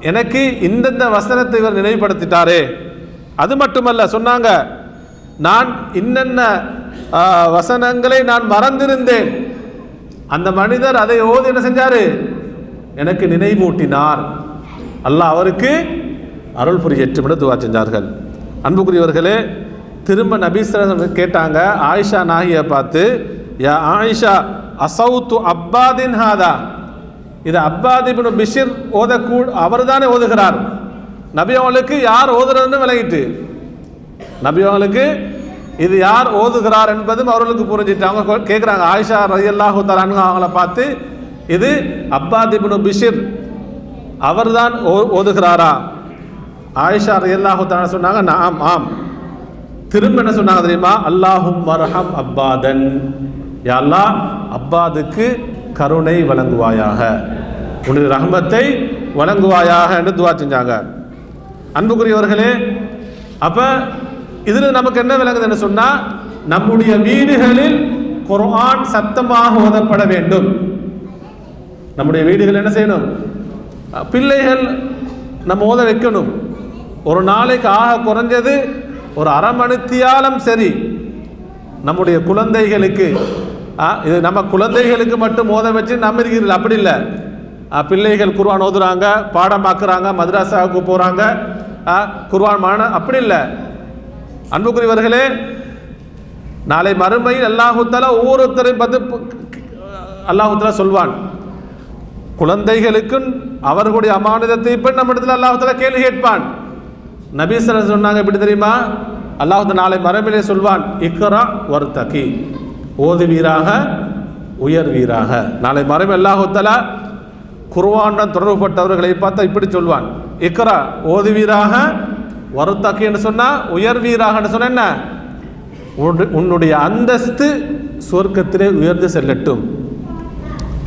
எனக்கு இந்தந்த வசனத்தை இவர் நினைவுபடுத்திட்டாரே. அது மட்டுமல்ல, சொன்னாங்க நான் இன்னென்ன வசனங்களை நான் மறந்திருந்தேன், அந்த மனிதர் அதை ஓதி என்ன செஞ்சாரு? எனக்கு நினைவூட்டினார். அல்லாஹ் அவருக்கு அருள் புரியட்டும் என்று துவா செஞ்சார்கள். அன்புக்குரியவர்களே, திரும்ப நபி ஸல்லல்லாஹு அலைஹி வஸல்லம் கேட்டாங்க ஆயிஷா நாகியை பார்த்து, யா ஆயிஷா அஸௌத்து அப்பாதின் ஹாதா, இது அப்பாத் இப்னு பிஷ்ர் அவர் தானே ஓதுகிறார். நபி அவங்களுக்கு யார் ஓதுறதுன்னு விளங்கிட்டு, நபி அவங்களுக்கு இது யார் ஓதுகிறார் என்பதும் அவர்களுக்கு புரிஞ்சிட்டு அவங்க கேட்குறாங்க. ஆயிஷா ரலியல்லாஹு தஆலா அன்ஹா அவங்கள பார்த்து, இது அப்பாத் இப்னு பிஷ்ர் அவர் தான் ஓதுகிறாரா? ஆயிஷா ரலியல்லாஹு தஆலா சொன்னாங்க, ஆம் ஆம். திரும்ப என்ன சொன்னாங்க தெரியுமா? அல்லாஹும் மர்ஹம் அப்பாதன், யா அல்லாஹ் அப்பாதுக்கு கருணை வழங்குவாயாக, உன்னுடைய ரஹ்மத்தை வழங்குவாயாக என்று துவா செஞ்சாங்க. அன்புக்குரியவர்களே, அப்ப இதுல நமக்கு என்ன விளங்குதுன்னு சொன்னா, நம்முடைய வீடுகளில் குர்ஆன் சத்தமாக ஓதப்பட வேண்டும். நம்முடைய வீடுகள் என்ன செய்யணும்? பிள்ளைகள் நம்ம ஓத வைக்கணும். ஒரு நாளைக்கு ஆக குறைஞ்சது ஒரு அரை மணித்தியாலம் சரி நம்முடைய குழந்தைகளுக்கு, இது நம்ம குழந்தைகளுக்கு மட்டும் ஓத வச்சு நம்ம இருக்கிறது அப்படி இல்லை. பிள்ளைகள் குர்ஆன் ஓதுறாங்க, பாடமாக்குறாங்க, மதரசாவுக்கு போகிறாங்க, குர்ஆன் அப்படி இல்லை. அன்புக்குரியவர்களே, நாளை மறுமையில் அல்லாஹு தஆலா ஒவ்வொருத்தரையும் பார்த்து அல்லாஹு தஆலா சொல்வான், குழந்தைகளுக்கும் அவர்களுடைய அமானிதத்தை இப்ப நம்ம இடத்துல அல்லாஹு தஆலா கேள்வி கேட்பான். நபி ஸல்லல்லாஹு அலைஹி வஸல்லம் சொன்னாங்க, எப்படி தெரியுமா? அல்லாஹ் நாளை மறுமையிலே சொல்வான், இக்ரா வர்தகி, ஓதுவீராக உயர்வீராக. நாளை மறுமை அல்லாஹ் தஆலா குர்ஆனுடன் தொடர்புபட்டவர்களை பார்த்தா இப்படி சொல்வான், இக்ரா ஓதுவீராக, வர்தகி என்று சொன்னா உயர்வீராக என்று சொன்ன என்ன? உன்னுடைய அந்தஸ்து சொர்க்கத்திலே உயர்ந்து செல்லட்டும்.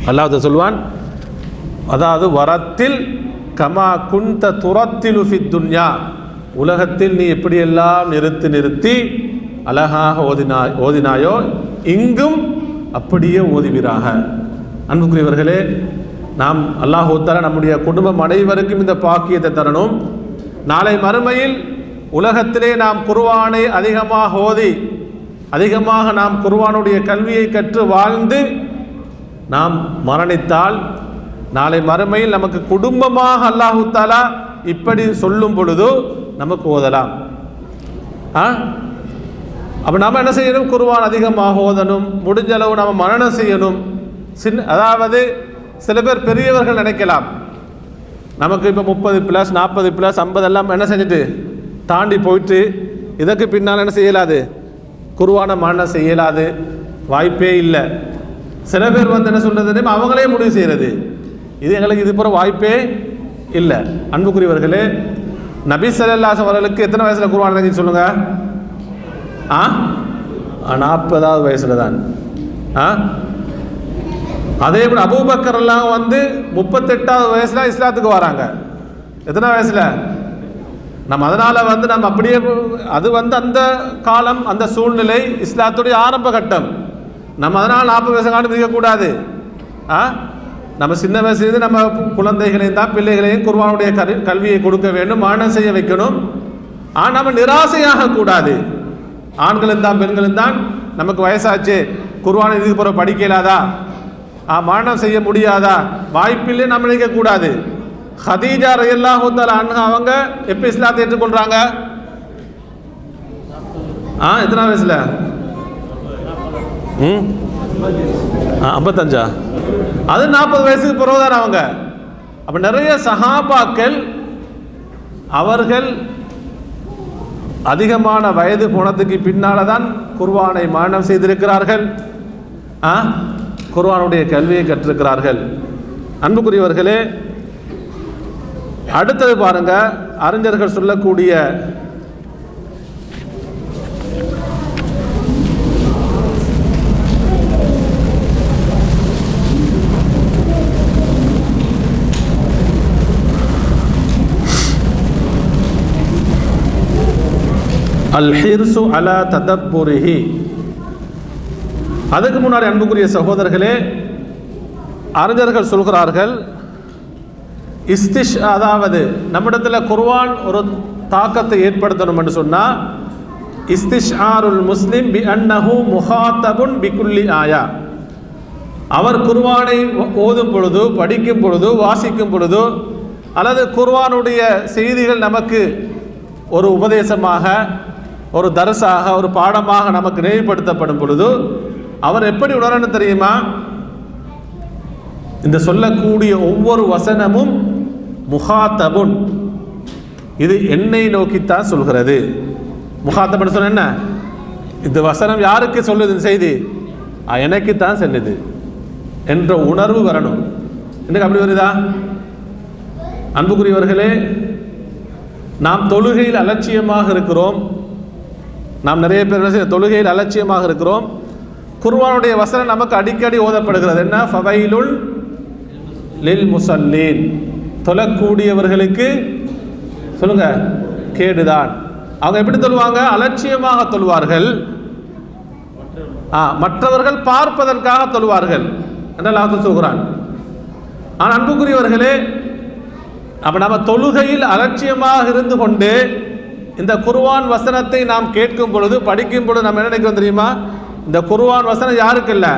அல்லாஹ் சொல்வான், அதாவது வரத்தில் கமா குந்த துரத்திலு ஃபித் துன்யா, உலகத்தில் நீ எப்படியெல்லாம் நிறுத்தி அழகாக ஓதினாயோ இங்கும் அப்படியே ஓதுவீராக. அன்புக்குரியவர்களே, நாம் அல்லாஹ் தஆலா நம்முடைய குடும்பம் அனைவருக்கும் இந்த பாக்கியத்தை தரணும். நாளை மறுமையில் உலகத்திலே நாம் குர்ஆனை அதிகமாக ஓதி, அதிகமாக நாம் குர்ஆனுடைய கல்வியை கற்று வாழ்ந்து நாம் மரணித்தால், நாளை மறுமையில் நமக்கு குடும்பமாக அல்லாஹு தஆலா இப்படி சொல்லும் பொழுது நமக்கு ஓதலாம். அப்போ நம்ம என்ன செய்யணும்? குர்ஆன் அதிகமாக ஓதணும், முடிஞ்ச அளவு நம்ம மனனம் செய்யணும். அதாவது சில பேர் பெரியவர்கள் நினைக்கலாம், நமக்கு இப்போ 30+, 40+, 50 எல்லாம் என்ன செஞ்சுட்டு தாண்டி போயிட்டு இதற்கு பின்னால் என்ன செய்யலாது? குர்ஆனை மனனம் செய்யலாது, வாய்ப்பே இல்லை. சில பேர் வந்து என்ன சொல்றது, அவங்களே முடிவு செய்கிறது, இது எங்களுக்கு இது போகிற வாய்ப்பே இல்லை. அன்புக்குரியவர்களே, நபி ஸல்லல்லாஹு அலைஹி அவர்களுக்கு எத்தனை வயசில் குர்ஆன் இறங்கி சொல்லுங்க? 40வது வயசுல தான். அதே போல அபூபக்கர் எல்லாம் வந்து 38வது வயசுல இஸ்லாத்துக்கு வராங்க. எத்தனை வயசுல? நம்ம அதனால வந்து நம்ம அப்படியே அது வந்து அந்த காலம், அந்த சூழ்நிலை இஸ்லாத்துடைய ஆரம்ப கட்டம். நம்ம அதனால் 40 வயசு காலம் இருக்கக்கூடாது. நம்ம சின்ன வயசுலேருந்து நம்ம குழந்தைகளையும் தான் பிள்ளைகளையும் குர்ஆனுடைய கல்வியை கொடுக்க வேண்டும், மரணம் செய்ய வைக்கணும். ஆனால் நம்ம நிராசையாக கூடாது. ஆண்களும் தான் பெண்களும் தான் நமக்கு வயசாச்சு, குர்ஆனை இதுக்கு போகிற படிக்கலாதா, மரணம் செய்ய முடியாதா, வாய்ப்பில்லை நம்ம நினைக்கக்கூடாது. ஹதீஜா ரலியல்லாஹு தஆலா அன்ஹா அவங்க எப்போ இஸ்லாத்தை ஏற்றுக்கொள்கிறாங்க? எத்தனை வயசுல? 55. அது 40 வயசுக்கு பிறகுதான் அவங்க. அப்ப நிறைய சஹாபாக்கள் அவர்கள் அதிகமான வயது போனதுக்கு பின்னால தான் குர்ஆனை மனனம் செய்திருக்கிறார்கள், குர்ஆனுடைய கல்வியை கற்றிருக்கிறார்கள். அன்புக்குரியவர்களே, அடுத்தது பாருங்க, அறிஞர்கள் சொல்லக்கூடிய அல் ஹிர்சு அலா ததப்புரிஹி. அதுக்கு முன்னாடி அன்புக்குரிய சகோதரர்களே, அறிஞர்கள் சொல்கிறார்கள், அதாவது நம்மிடத்தில் குர்ஆன் ஒரு தாக்கத்தை ஏற்படுத்தணும் என்று சொன்னால் இஸ்திஷ்ஆருல் முஸ்லிம் பி அன்னஹு முஹாத்தபுன் பிகுல்லி ஆயா. அவர் குர்ஆனை ஓதும் பொழுது, படிக்கும் பொழுது, வாசிக்கும் பொழுது, அல்லது குர்ஆனுடைய செய்திகள் நமக்கு ஒரு உபதேசமாக, ஒரு தர்ஸாக, ஒரு பாடமாக நமக்கு நினைவுபடுத்தப்படும் பொழுது அவர் எப்படி உணரணும் தெரியுமா? இந்த சொல்லக்கூடிய ஒவ்வொரு வசனமும் முஹாத்தபுன், இது என்னை நோக்கித்தான் சொல்கிறது. முஹாத்தபுன் சொன்ன என்ன? இந்த வசனம் யாருக்கு சொல்லுது? இந்த செய்தி எனக்குத்தான் செல்லுது என்ற உணர்வு வரணும். எனக்கு அப்படி வருதா? அன்புக்குரியவர்களே, நாம் தொழுகையில் அலட்சியமாக இருக்கிறோம். நாம் நிறைய பேர் தொழுகையில் அலட்சியமாக இருக்கிறோம். குர்ஆனுடைய வசனம் நமக்கு அடிக்கடி ஓதப்படுகிறது. என்ன? ஃபவைலுல் லில் முஸல்லீன், தொழக்கூடியவர்களுக்கு சொல்லுங்க கேடுதான். அவங்க எப்படி தொழுவாங்க? அலட்சியமாக தொழுவார்கள், மற்றவர்கள் பார்ப்பதற்காக தொழுவார்கள் என்று அல்லாஹ் சொல்கிறான். ஆனால் அன்புக்குரியவர்களே, அப்ப நம்ம தொழுகையில் அலட்சியமாக இருந்து கொண்டு இந்த குர்ஆன் வசனத்தை நாம் கேட்கும் பொழுது, படிக்கும் பொழுது நம்ம என்ன நினைக்கிறோம் தெரியுமா? இந்த குர்ஆன் வசனம் யாருக்கு இல்லை?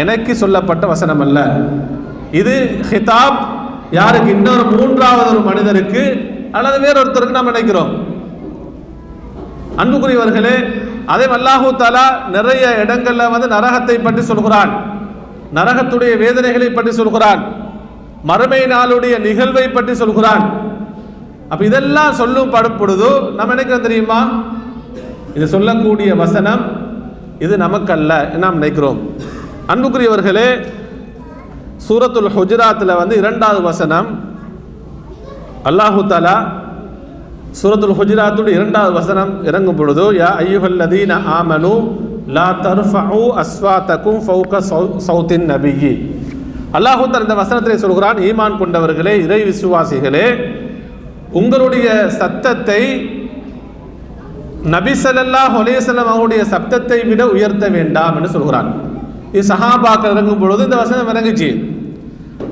எனக்கு சொல்லப்பட்ட வசனம் அல்ல. இது ஹிதாப் யாருக்கு? இன்னொரு மூன்றாவது ஒரு மனிதருக்கு அல்லது வேறொருத்தருக்கு நாம் நினைக்கிறோம். அன்புக்குரியவர்களே, அதே அல்லாஹு தஆலா நிறைய இடங்கள்ல நரகத்தை பற்றி சொல்கிறான், நரகத்துடைய வேதனைகளை பற்றி சொல்கிறான், மறுமை நாளுடைய நிகழ்வை பற்றி சொல்கிறான். அப்ப இதெல்லாம் சொல்லும் படும்பொழுது நம்ம நினைக்கிறோம் தெரியுமா? இது சொல்லக்கூடிய வசனம் இது நமக்கல்ல நாம் நினைக்கிறோம். அன்புக்குரியவர்களே, சூரத்துல் ஹுஜராத்தில் 2வது வசனம் அல்லாஹு தஆலா சூரத்துல் ஹுஜராத்துடைய 2வது வசனம் இறங்கும் பொழுது, யா அய்யுஹல்லதீன ஆமனு லா தர்ஃபஉ அஸ்வாதகும் ஃபௌக ஸௌத்தின் நபிய்யி. அல்லாஹு தஆலா இந்த வசனத்தை சொல்கிறான், ஈமான் கொண்டவர்களே, இறை விசுவாசிகளே, உங்களுடைய சத்தத்தை நபி ஸல்லல்லாஹு அலைஹி வஸல்லம் அவருடைய சத்தத்தை விட உயர்த்த வேண்டாம் என்று சொல்கிறான். இது சஹாபாக்கள் இறங்கும் பொழுது இந்த வசனம் இறங்குச்சு.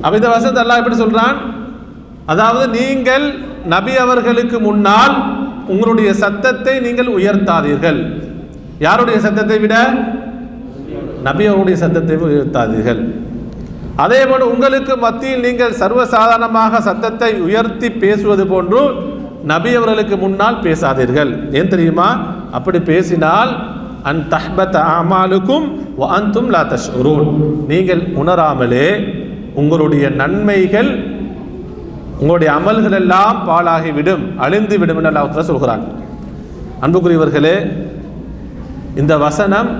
அப்ப இந்த வசனத்தை அல்லாஹ் எப்படி சொல்றான்? அதாவது நீங்கள் நபி அவர்களுக்கு முன்னால் உங்களுடைய சத்தத்தை நீங்கள் உயர்த்தாதீர்கள். யாருடைய சத்தத்தை விட? நபி அவருடைய சத்தத்தை உயர்த்தாதீர்கள். அதே போன்று உங்களுக்கு மத்தியில் நீங்கள் சர்வசாதாரணமாக சத்தத்தை உயர்த்தி பேசுவது போன்று நபி அவர்களுக்கு முன்னால் பேசாதீர்கள். ஏன் தெரியுமா? அப்படி பேசினால் அன் தஹ்பத அமாலுக்கும் வ அன்தும் லா தஷ்உரூன், நீங்கள் உணராமலே உங்களுடைய நன்மைகள், உங்களுடைய அமல்கள் எல்லாம் பாழாகிவிடும், அழிந்து விடும் என்று அல்லாஹ் சொல்கிறான். அன்புக்குரியவர்களே, இந்த வசனம்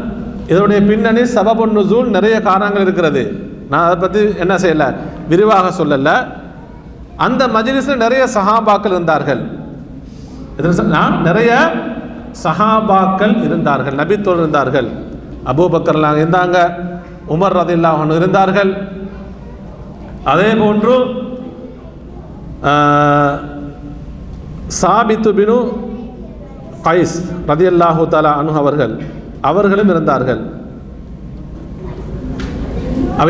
இதனுடைய பின்னணி சபபுன் நுசூல் நிறைய காரணங்கள் இருக்கிறது. நான் அதை பற்றி என்ன செய்யலை, விரிவாக சொல்லல. அந்த மஜ்லிஸில் நிறைய சஹாபாக்கள் இருந்தார்கள். நிறைய சஹாபாக்கள் இருந்தார்கள், நபித்தோடு இருந்தார்கள். அபூபக்கர்லாம் இருந்தாங்க, உமர் ரலியல்லாஹு அன்ஹு இருந்தார்கள். அதே போன்று சாபித்து பினு கைஸ் ரலியல்லாஹு தஆலா அன்ஹு அவர்களும் இருந்தார்கள்.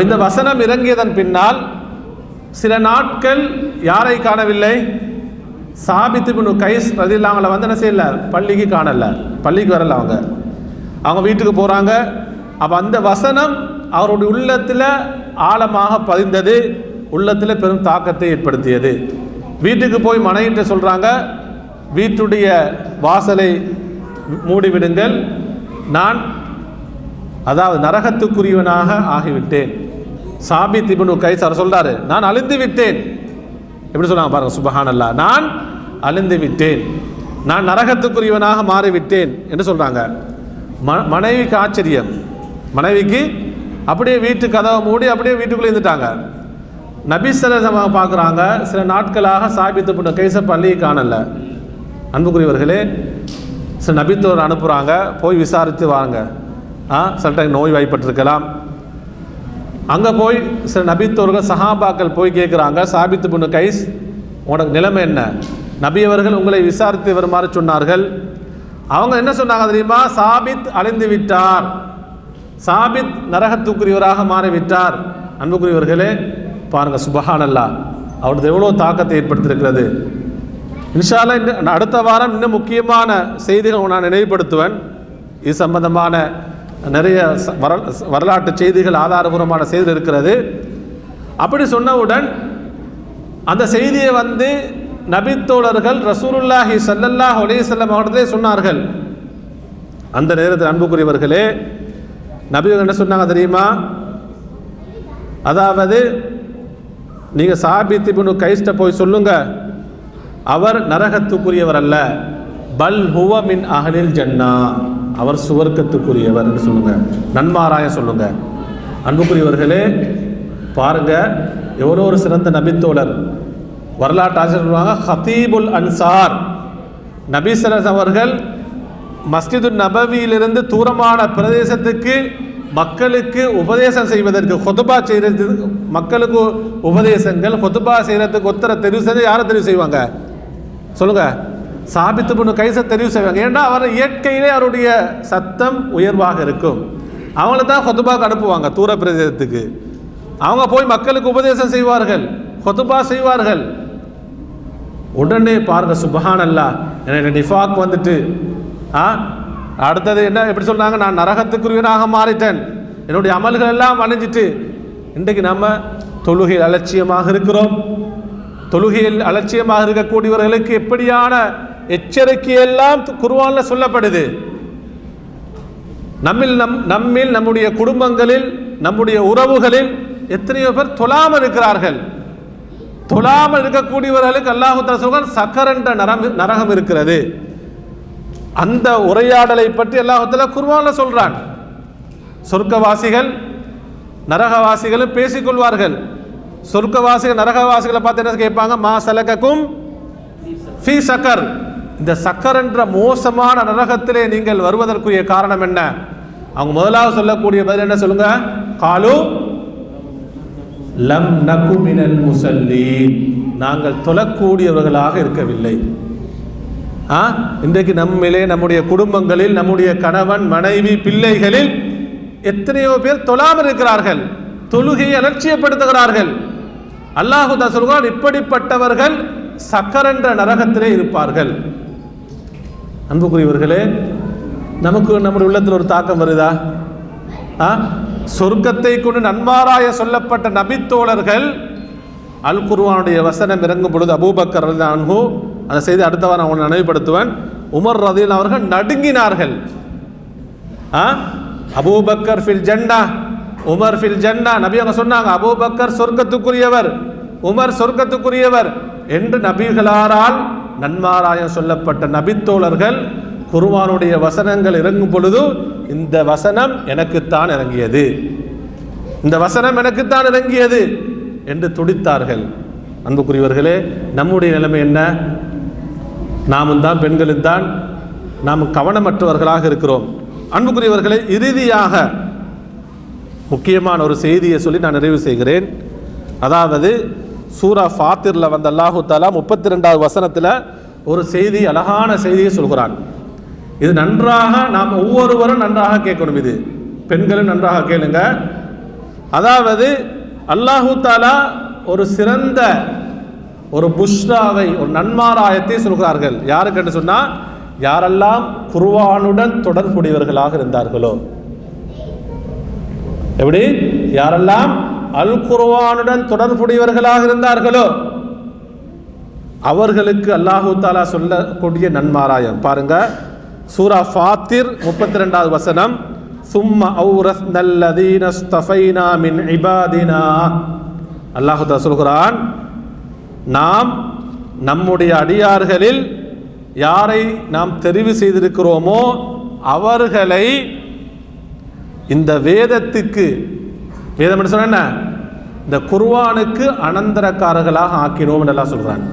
இந்த வசனம் இறங்கியதன் பின்னால் சில நாட்கள் யாரை காணவில்லை? சாபித் இப்னு கைஸ் ரலியல்லாஹு அன்ஹு என்ன செய்யல, பள்ளிக்கு காணல, பள்ளிக்கு வரல. அவங்க வீட்டுக்கு போகிறாங்க. அப்போ அந்த வசனம் அவருடைய உள்ளத்தில் ஆழமாக பதிந்தது, உள்ளத்தில் பெரும் தாக்கத்தை ஏற்படுத்தியது. வீட்டுக்கு போய் மனைவிட்ட சொல்கிறாங்க, வீட்டுடைய வாசலை மூடிவிடுங்கள், நான் அதாவது நரகத்துக்குரியவனாக ஆகிவிட்டேன். சாபித் இப்னு கைஸ் அவர் சொல்றாரு, நான் அழிந்து விட்டேன். எப்படி சொன்னாங்க பாருங்க, சுப்ஹானல்லாஹ், நான் அழிந்து விட்டேன், நான் நரகத்துக்குரியவனாக மாறிவிட்டேன் என்று சொல்றாங்க. மனைவிக்கு ஆச்சரியம், மனைவிக்கு அப்படியே வீட்டு கதவை மூடி அப்படியே வீட்டுக்குள்ளே இருந்துட்டாங்க. நபி ஸல்லல்லாஹு அலைஹி பார்க்குறாங்க, சில நாட்களாக சாபித் இப்னு கைஸை பள்ளியை காணல. அன்புக்குரியவர்களே, சில நபித்தோர் அனுப்புகிறாங்க, போய் விசாரித்து வாங்க, சில டைம் நோய் வாய்ப்பட்டிருக்கலாம். அங்கே போய் சில நபித்தோர்கள் சஹாபாக்கள் போய் கேட்குறாங்க, சாபித் இப்னு கைஸ் உனக்கு நிலைமை என்ன? நபி அவர்கள் உங்களை விசாரித்து வருமாறு சொன்னார்கள். அவங்க என்ன சொன்னாங்க தெரியுமா? சாபித் அழிந்து விட்டார், சாபித் நரகத்துக்குரியவராக மாறிவிட்டார். அன்புக்குரியவர்களே பாருங்கள், சுப்ஹானல்லாஹ், அவரது எவ்வளோ தாக்கத்தை ஏற்படுத்தியிருக்கிறது. இன்ஷா அல்லாஹ் அடுத்த வாரம் இன்னும் முக்கியமான செய்திகள் நான் நினைவுபடுத்துவேன். இது சம்பந்தமான நிறைய வரலாற்று செய்திகள், ஆதாரபூர்வமான செய்திகள் இருக்கிறது. அப்படி சொன்னவுடன் அந்த செய்தியை நபித்தோழர்கள் ரசூலுல்லாஹி ஸல்லல்லாஹு அலைஹி வஸல்லம் அவர்களே சொன்னார்கள். அந்த நேரத்தில் அன்புக்குரியவர்களே, நபிகள் என்ன சொன்னாங்க தெரியுமா? அதாவது நீங்கள் சாபித் இப்னு கைஸ்ட போய் சொல்லுங்க, அவர் நரகத்துக்குரியவர் அல்ல, பல் ஹுவ மின் அஹ்லில் ஜன்னா, அவர் சுவர்க்கத்துக்குரியவர் என்று சொல்லுங்க, நன்மாராய சொல்லுங்க. அன்புக்குரியவர்களே பாருங்க, எவ்வளோ ஒரு சிறந்த நபித்தோழர். வரலாற்று ஆசிரியர் சொல்லுவாங்க, ஹதீபுல் அன்சார். நபி ஸல்லல்லாஹு அவர்கள் மஸ்ஜிது நபவியிலிருந்து தூரமான பிரதேசத்துக்கு மக்களுக்கு உபதேசம் செய்வதற்கு, ஹுதுபா செய்கிறதுக்கு, மக்களுக்கு உபதேசங்கள் ஹுதுபா செய்கிறதுக்கு ஒருத்தரை தெரிவு செய்து யாரை தெரிவு செய்வாங்க சொல்லுங்க? சாபித் இப்னு கைஸை தெரிவு செய்வாங்க. ஏன்னா அவர் இயற்கையிலே அவருடைய சத்தம் உயர்வாக இருக்கும். அவங்கள தான் ஹுதுபாக்கு அனுப்புவாங்க தூர பிரதேசத்துக்கு. அவங்க போய் மக்களுக்கு உபதேசம் செய்வார்கள், ஹுதுபா செய்வார்கள். உடனே பாருங்க, சுப்ஹானல்லாஹ், எனக்கு நிஃபாக் வந்துட்டு அடுத்தது என்ன எப்படி சொன்னாங்க? நான் நரகத்துக்குரியவனாக மாறிட்டேன், என்னுடைய அமல்கள் எல்லாம் அணைஞ்சிட்டு. இன்றைக்கு நம்ம தொழுகையில் அலட்சியமாக இருக்கிறோம். தொழுகையில் அலட்சியமாக இருக்கக்கூடியவர்களுக்கு எப்படியான எச்சரிக்கையெல்லாம் குர்ஆனில் சொல்லப்படுது. நம்மில் நம்முடைய குடும்பங்களில் நம்முடைய உறவுகளில் எத்தனையோ பேர் தொழாமல் இருக்கிறார்கள். தொழாமல் இருக்கக்கூடியவர்களுக்கு அல்லாஹ் தஆலா சொல்றான், சக்கர் என்ற நரகம் இருக்கிறது. அந்த உரையாடலை பற்றி அல்லாஹ் தஆலா குர்ஆனில் சொல்றான். சொர்க்கவாசிகள் நரகவாசிகளும் பேசிக்கொள்வார்கள். சொர்க்கவாசிகள் நரகவாசிகளை பார்த்து என்ன கேட்பாங்க? மா சலகக்கும் ஃபீ சக்கர், இந்த சக்கர் என்ற மோசமான நரகத்திலே நீங்கள் வருவதற்குரிய காரணம் என்ன? அவங்க முதலாவது சொல்லக்கூடிய பதில் என்ன சொல்லுங்க? காலு லம் நகு மினல் முஸல்லீன், நாங்கள் தொழக்கூடியவர்களாக இருக்கவில்லை. இன்றைக்கு நம்மிலே, நம்முடைய குடும்பங்களில், நம்முடைய கணவன் மனைவி பிள்ளைகளில் எத்தனையோ பேர் தொழாமல் இருக்கிறார்கள், தொழுகையை அலட்சியப்படுத்துகிறார்கள். அல்லாஹ் தஆலா சொல்கிறான், இப்படிப்பட்டவர்கள் சக்கர் என்ற நரகத்திலே இருப்பார்கள். அன்புக்குரியவர்களே, நமக்கு நம்முடைய உள்ளத்தில் ஒரு தாக்கம் வருதா? சொர்க்கத்தை கொண்டு நன்மாராய சொல்லப்பட்ட நபித்தோழர்கள், அல் குர்ஆனுடைய வசனம் இறங்கும் பொழுது அபூபக்கர் ரலியல்லாஹு அன்ஹு, அந்த செய்தி அடுத்த வாரம் அவனை நினைவுபடுத்துவேன், உமர் ரலியல்லாஹு அவர்கள் நடுங்கினார்கள். அபூபக்கர் ஃபில் ஜன்னா, உமர் ஃபில் ஜன்னா. நபி அவங்க சொன்னாங்க, அபூபக்கர் சொர்க்கத்துக்குரியவர், உமர் சொர்க்கத்துக்குரியவர் என்று நபிகளாரால் நன்மாராயம் சொல்லப்பட்ட நபித்தோழர்கள் குர்ஆனுடைய வசனங்கள் இறங்கும் பொழுது, இந்த வசனம் எனக்குத்தான் இறங்கியது, இந்த வசனம் எனக்குத்தான் இறங்கியது என்று துடித்தார்கள். அன்புக்குரியவர்களே, நம்முடைய நிலைமை என்ன? நாமும் தான், பெண்களும் தான், நாம் கவனமற்றவர்களாக இருக்கிறோம். அன்புக்குரியவர்களே, இறுதியாக முக்கியமான ஒரு செய்தியை சொல்லி நான் நிறைவு செய்கிறேன். அதாவது சூரா ஃபாத்திரில் வந்த அல்லாஹு தஆலா 32வது வசனத்தில் ஒரு செய்தி, அழகான செய்தியை சொல்கிறான். இது நன்றாக நாம் ஒவ்வொருவரும் நன்றாக கேட்கணும். இது பெண்களும் நன்றாக கேளுங்க. அதாவது அல்லாஹு தஆலா ஒரு சிறந்த ஒரு புஷ்ராவை, ஒரு நன்மாராயத்தை சொல்கிறார்கள். யாருக்கு என்று சொன்னால், யாரெல்லாம் குர்ஆனுடன் தொடர்புடையவர்களாக இருந்தார்களோ. எப்படி? யாரெல்லாம் அல் குர்ஆனுடன் தொடர்புடையவர்களாக இருந்தார்களோ அவர்களுக்கு அல்லாஹு தஆலா சொல்லக்கூடிய நன்மாராயம் பாருங்க. சூரா ஃபாத்திர் 32வது வசனம், சும்ம அவுரஸ்னல்லதீன ஸ்தஃபைனா மின் இபாதினா. அல்லாஹ் தஆலா சொல்கிறான், நாம் நம்முடைய அடியார்களில் யாரை நாம் தெரிவு செய்திருக்கிறோமோ அவர்களை இந்த வேதத்துக்கு, வேதம் என்ன சொன்ன, இந்த குர்ஆனுக்கு அனந்தரக்காரர்களாக ஆக்கினோம் என்று அல்லாஹ் சொல்கிறான்.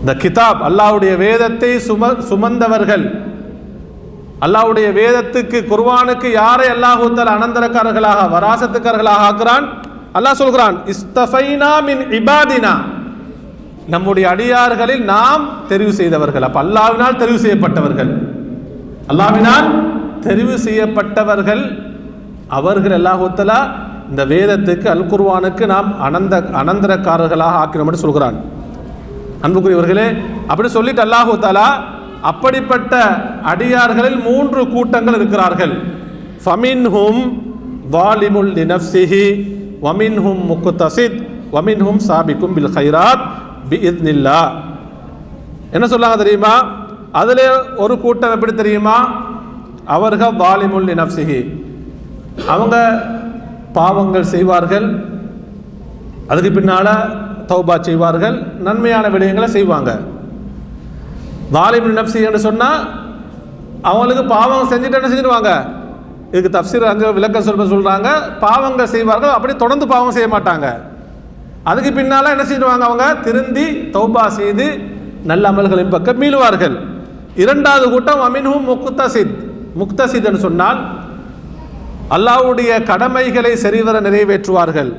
இந்த கிதாப் அல்லாஹ்வுடைய வேதத்தை சுமந்தவர்கள், அல்லாஹ்வுடைய வேதத்துக்கு குர்ஆனுக்கு யாரை அல்லாஹ் தஆலா அனந்தரக்காரர்களாக வராசத்துக்காரர்களாக ஆக்குறான்? அல்லாஹ் சொல்கிறான், இஸ்தஃபைனா மின் இபாதினா, நம்முடைய அடியார்களில் நாம் தெரிவு செய்தவர்கள். அப்ப அல்லாஹ்வினால் தெரிவு செய்யப்பட்டவர்கள், அல்லாஹ்வினால் தெரிவு செய்யப்பட்டவர்கள் அவர்கள் அல்லாஹ் தஆலா இந்த வேதத்துக்கு அல் குர்ஆனுக்கு நாம் அனந்தரக்காரர்களாக ஆக்கினோம் என்று சொல்கிறான். அன்புக்குரியவர்களே, அப்படி சொல்லிட்டு அல்லாஹ் தஆலா அப்படிப்பட்ட அடியார்களில் 3 கூட்டங்கள் இருக்கிறார்கள். ஃபமின்ஹும் வாலிமுல் லினஃப்ஸிஹி வமின்ஹும் முக்தஸித் வமின்ஹும் சாபிகும் பில் கைராத் பிஇத்னில்லாஹ். என்ன சொல்லாங்க தெரியுமா? அதில் ஒரு கூட்டம் எப்படி தெரியுமா? அவர்கள் வாலிமுல் லினஃப்ஸிஹி, அவங்க பாவங்கள் செய்வார்கள், அதுக்கு பின்னால தௌபா செய்வார்கள், நன்மையான விடயங்களை செய்வாங்க. வாலிமுல் நஃப்ஸி என்று சொன்னால் அவங்களுக்கு பாவம் செஞ்சுட்டு என்ன செஞ்சிடுவாங்க? இதுக்கு தஃப்சீர் விளக்கம் சொல்கிறாங்க, பாவங்கள் செய்வார்கள், அப்படி தொடர்ந்து பாவம் செய்ய மாட்டாங்க. அதுக்கு பின்னால் என்ன செஞ்சிடுவாங்க? அவங்க திருந்தி தௌபா செய்து நல்ல அமல்களின் பக்கம் மீளுவார்கள். இரண்டாவது கூட்டம் அமின்ஹும் முக்தஸித். முக்தஸித் என்று சொன்னால் அல்லாஹ்வுடைய கடமைகளை சரிவர நிறைவேற்றுவார்கள்,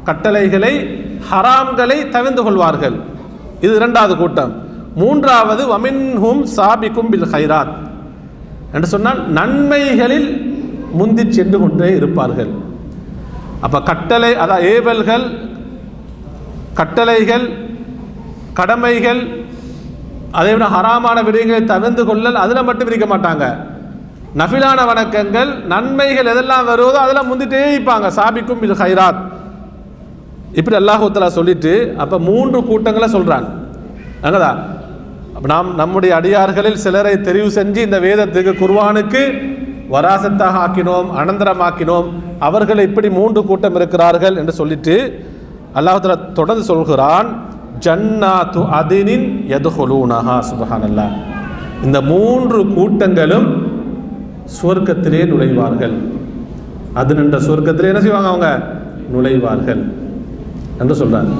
கட்டளைகளை ஹராம்களை தவிர்த்து கொள்வார்கள். இது இரண்டாவது கூட்டம். மூன்றாவது வமின்ஹும் சாபிகும் பில் கைராத் என்று சொன்னால் நன்மைகளில் முந்தி சென்று கொண்டே இருப்பார்கள். அப்ப கட்டளை, அதாவது ஏவல்கள், கட்டளைகள், கடமைகள், அதே விட ஹராமான விடயங்களை தவிர்த்து கொள்ளல், அதில் மட்டும் இருக்க மாட்டாங்க. நஃபிலான வணக்கங்கள், நன்மைகள் எதெல்லாம் வருவதோ அதெல்லாம் முந்திட்டே இருப்பாங்க. சாபிக்கும் பில் கைராத். இப்படி அல்லாஹ் தஆலா சொல்லிட்டு அப்போ 3 கூட்டங்களை சொல்கிறான். அங்கதா நாம் நம்முடைய அடியார்களில் சிலரை தெரிவு செஞ்சு இந்த வேதத்துக்கு குர்ஆனுக்கு வராசத்தாக ஆக்கினோம், அனந்தரமாக்கினோம். அவர்கள் இப்படி 3 கூட்டம் இருக்கிறார்கள் என்று சொல்லிட்டு அல்லாஹ் தஆலா தொடர்ந்து சொல்கிறான், ஜன்னாத்து அதினின் யதுஹுலூனஹா. சுப்ஹானல்லாஹ். இந்த 3 கூட்டங்களும் சுவர்க்கத்திலே நுழைவார்கள். அது என்ற சுவர்க்கத்திலே என்ன செய்வாங்க? அவங்க நுழைவார்கள் என்று சொல்றாங்க.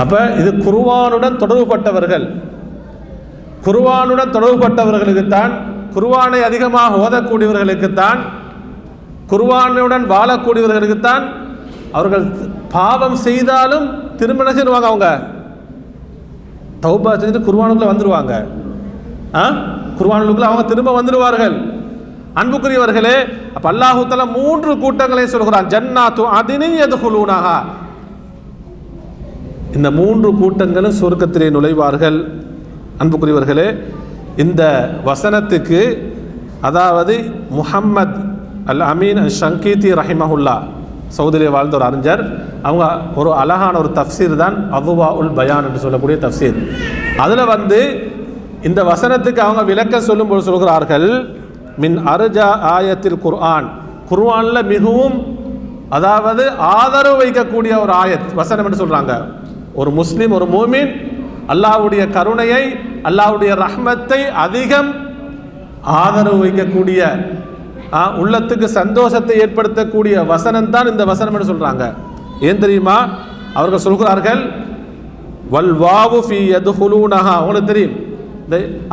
அப்ப இது குர்ஆனுடன் தொடர்புபட்டவர்கள், குர்ஆனுடன் தொடர்புபட்டவர்களுக்குத்தான், குர்ஆனை அதிகமாக ஓதக்கூடியவர்களுக்குத்தான், குர்ஆனுடன் வாழக்கூடியவர்களுக்குத்தான் அவர்கள் பாவம் செய்தாலும் திரும்ப என்ன செய்வாங்க? அவங்க தௌபா செஞ்சுட்டு குர்ஆனுக்குள்ள வந்துடுவாங்க. குர்ஆனுக்குள்ள அவங்க திரும்ப வந்துடுவார்கள். அன்புக்குரியவர்களே, அப்ப அல்லாஹ் தஆலா 3 கூட்டங்களை சொல்கிறான். ஜன்னாத்து அதினின் யதுஹுலூனஹா. இந்த 3 கூட்டங்களும் சொர்க்கத்திலே நுழைவார்கள். அன்புக்குரியவர்களே, இந்த வசனத்துக்கு, அதாவது முஹம்மத் அல் அமீன் ஷங்கீதி ரஹிமஹுல்லா, சவுதியிலே வாழ்ந்த ஒரு அறிஞர், அவங்க ஒரு அழகான ஒரு தஃப்சீர் தான் அதுவா உல் பயான் என்று சொல்லக்கூடிய தஃப்சீர். அதில் இந்த வசனத்துக்கு அவங்க விளக்கம் சொல்லும்போது சொல்கிறார்கள், மின் அர்ஜா ஆயத்தில் குர்ஆன், குர்ஆனில் மிகவும் அதாவது ஆதரவு வைக்கக்கூடிய ஒரு ஆயத் வசனம் என்று சொல்கிறாங்க. ஒரு முஸ்லீம், ஒரு மூமின் அல்லாஹ்வுடைய கருணையை, அல்லாஹ்வுடைய ரஹ்மத்தை அதிகம் ஆதரவு வைக்கக்கூடிய, உள்ளத்துக்கு சந்தோஷத்தை ஏற்படுத்தக்கூடிய வசனம் தான் இந்த வசனம் என்று சொல்கிறாங்க. ஏன் தெரியுமா? அவர்கள் சொல்கிறார்கள், வல் வாவு ஃபி யதுஹுலூனஹா. உங்களுக்கு தெரியும்,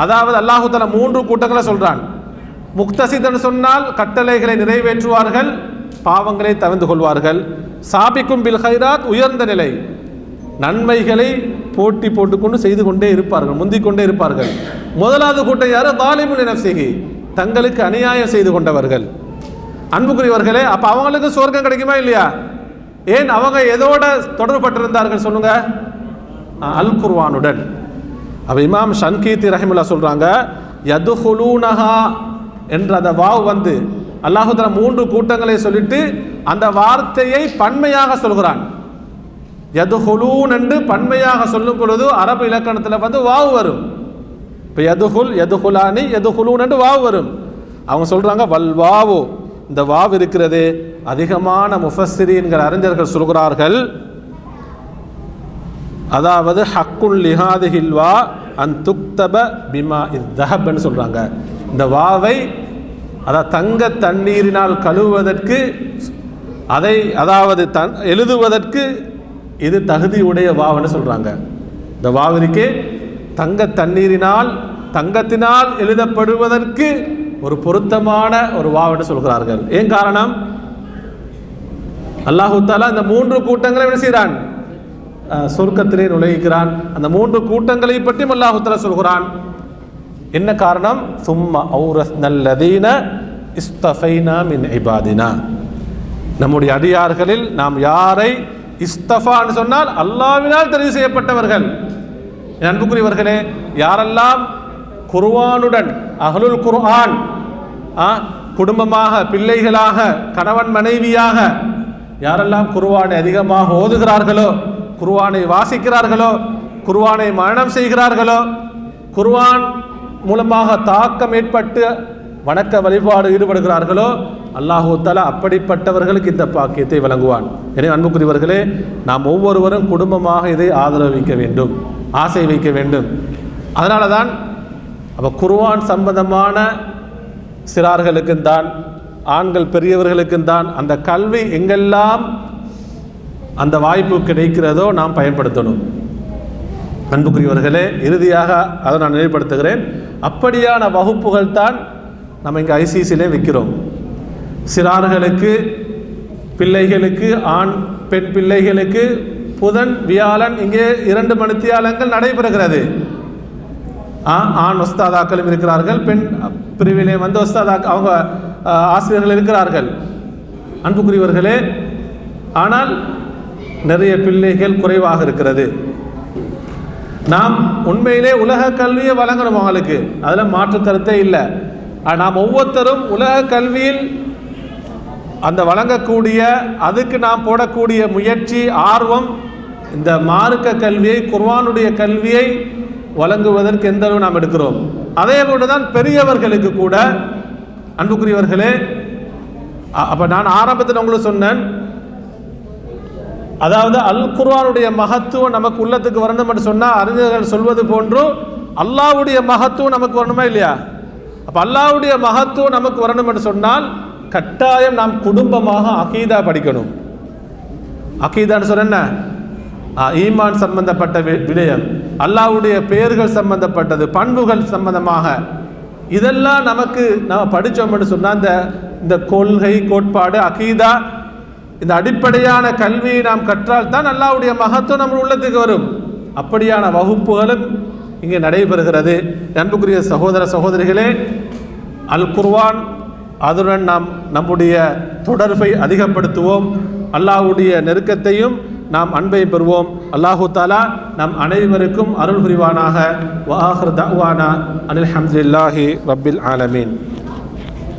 அதாவது அல்லாஹ் தஆலா 3 கூட்டங்களை சொல்கிறான். முக்தஸித் என்று சொன்னால் கட்டளைகளை நிறைவேற்றுவார்கள், பாவங்களை தவிர்த்து கொள்வார்கள். சாபிக்கும் பில் கைராத், உயர்ந்த நிலை, நன்மைகளை போட்டி போட்டுக்கொண்டு செய்து கொண்டே இருப்பார்கள், முந்திக் கொண்டே இருப்பார்கள். முதலாவது கூட்டம் யாரு? தாலிமுல் லினஃப்ஸிஹி, தங்களுக்கு அநியாயம் செய்து கொண்டவர்கள். அன்புக்குரியவர்களே, அப்ப அவங்களுக்கு சொர்க்கம் கிடைக்குமா இல்லையா? ஏன்? அவங்க எதோட தொடர்பட்டிருந்தார்கள் சொல்லுங்க? அல் குர்ஆனுடன். அப்ப இமாம் ஷன்கீதி ரஹிமஹுல்லாஹ் சொல்றாங்க, யதுஹுலூனஹா என்ற அந்த வாவ் அல்லாஹ் தஆலா 3 கூட்டங்களை சொல்லிட்டு அந்த வார்த்தையை பன்மையாக சொல்கிறான். யதுஹுலூன் என்று பன்மையாக சொல்லும் பொழுது அரபு இலக்கணத்தில் வாவ் வரும். இப்போ எதுகுல் எதுகுலானி எதுகுலூன்னு வாவு வரும். அவங்க சொல்கிறாங்க வல் வாவு, இந்த வாவு இருக்கிறது. அதிகமான முஃபஸ்ஸிரீன்கள் அறிஞர்கள் சொல்கிறார்கள், அதாவது ஹக்குல் லிஹாதிஹில் வா அன் துக்தப பிமா இத்தஹப்னு சொல்கிறாங்க. இந்த வாவை அதாவது தங்க தண்ணீரினால் கழுவுவதற்கு, அதை அதாவது எழுதுவதற்கு இது தகுதியுடைய வாவுன்னு சொல்கிறாங்க. இந்த வாவிற்கு தங்க தண்ணீரினால் தங்கத்தினால் எழுதப்படுவதற்கு ஒரு பொருத்தமான ஒரு வாவுன்னு சொல்கிறார்கள். ஏன் காரணம்? அல்லாஹு தஆலா இந்த 3 கூட்டங்களை என்ன செய்கிறான்? சொர்க்கத்திலே நுழைக்கிறான். அந்த 3 கூட்டங்களை பற்றியும் அல்லாஹு தஆலா சொல்கிறான். என்ன காரணம்? சும்ம அவுரஸ்னல் லதீன இஸ்தஃபைனா மின் இபாதினா, நம்முடைய அடியார்களில் நாம் யாரை இஸ்தஃபான்னு சொன்னால் அல்லாஹ்வினால் தெரிவு செய்யப்பட்டவர்கள். அன்புக்குரியவர்களே, யாரெல்லாம் குர்ஆனுடன் அஹ்லுல் குர்ஆன் குடும்பமாக, பிள்ளைகளாக, கணவன் மனைவியாக யாரெல்லாம் குர்ஆனை அதிகமாக ஓதுகிறார்களோ, குர்ஆனை வாசிக்கிறார்களோ, குர்ஆனை மனனம் செய்கிறார்களோ, குர்ஆன் மூலமாக தாக்கம் ஏற்பட்டு வணக்க வழிபாடு ஈடுபடுகிறார்களோ, அல்லாஹு தஆலா அப்படிப்பட்டவர்களுக்கு இந்த பாக்கியத்தை வழங்குவான். எனவே அன்புக்குரியவர்களே, நாம் ஒவ்வொருவரும் குடும்பமாக இதை ஆதரவு வைக்க வேண்டும், ஆசை வைக்க வேண்டும். அதனால தான் அப்போ குர்ஆன் சம்பந்தமான சிறார்களுக்கும் தான், ஆண்கள் பெரியவர்களுக்கும் தான் அந்த கல்வி எங்கெல்லாம் அந்த வாய்ப்பு கிடைக்கிறதோ நாம் பயன்படுத்தணும். அன்புக்குரியவர்களே, இறுதியாக அதை நான் நினைவுபடுத்துகிறேன். அப்படியான வகுப்புகள் தான் நம்ம இங்கே ஐசிசிலே வைக்கிறோம். சிறார்களுக்கு, பிள்ளைகளுக்கு, ஆண் பெண் பிள்ளைகளுக்கு புதன் வியாழன் இங்கே 2 மணித்தியாலங்கள் நடைபெறுகிறது. ஆண் உஸ்தாதாக்களும் இருக்கிறார்கள், பெண் பிரிவிலே வந்து உஸ்தாதாக்கள் அவங்க ஆசிரியர்கள் இருக்கிறார்கள். அன்புக்குரியவர்களே, ஆனால் நிறைய பிள்ளைகள் குறைவாக இருக்கிறது. நாம் உண்மையிலே உலக கல்வியை வழங்கணும் அவங்களுக்கு, அதில் மாற்று கருத்தே இல்லை. நாம் ஒவ்வொருத்தரும் உலக கல்வியில் அந்த வழங்கக்கூடிய, அதுக்கு நாம் போடக்கூடிய முயற்சி, ஆர்வம், இந்த மார்க்க கல்வியை, குர்ஆனுடைய கல்வியை வழங்குவதற்கு எந்த அளவு நாம் எடுக்கிறோம். அதே போன்று தான் பெரியவர்களுக்கு கூட. அன்புக்குரியவர்களே, அப்போ நான் ஆரம்பத்தில் உங்களுக்கு சொன்னேன், அதாவது அல் குர்ஆனுடைய மகத்துவம் நமக்கு உள்ளத்துக்கு வரணும் என்று சொன்னால், அறிஞர்கள் சொல்வது போன்று அல்லாஹ்வுடைய மகத்துவம் நமக்கு வரணுமா இல்லையா? அப்போ அல்லாஹ்வுடைய மகத்துவம் நமக்கு வரணும் என்று சொன்னால் கட்டாயம் நாம் குடும்பமாக அகீதா படிக்கணும். அகீதான்னு சொன்ன என்ன? ஈமான் சம்பந்தப்பட்ட விடயம், அல்லாஹ்வுடைய பெயர்கள் சம்பந்தப்பட்டது, பண்புகள் சம்பந்தமாக இதெல்லாம் நமக்கு நம்ம படித்தோம் என்று சொன்னால் இந்த கொள்கை, கோட்பாடு, அகீதா, இந்த அடிப்படையான கல்வியை நாம் கற்றால் தான் அல்லாஹ்வுடைய மகத்துவம் நம்ம உள்ளத்துக்கு வரும். அப்படியான வகுப்புகளும் இங்கே நடைபெறுகிறது. அன்புக்குரிய சகோதர சகோதரிகளே, அல் குர்ஆன் அதுடன் நாம் நம்முடைய தொடர்பை அதிகப்படுத்துவோம். அல்லாஹ்வுடைய நெருக்கத்தையும் நாம் அன்பை பெறுவோம். அல்லாஹு தஆலா நம் அனைவருக்கும் அருள் புரிவானாக. வ ஆகிரு தஅவானா அனில் ஹம்துலில்லாஹி ரப்பில் ஆலமீன்.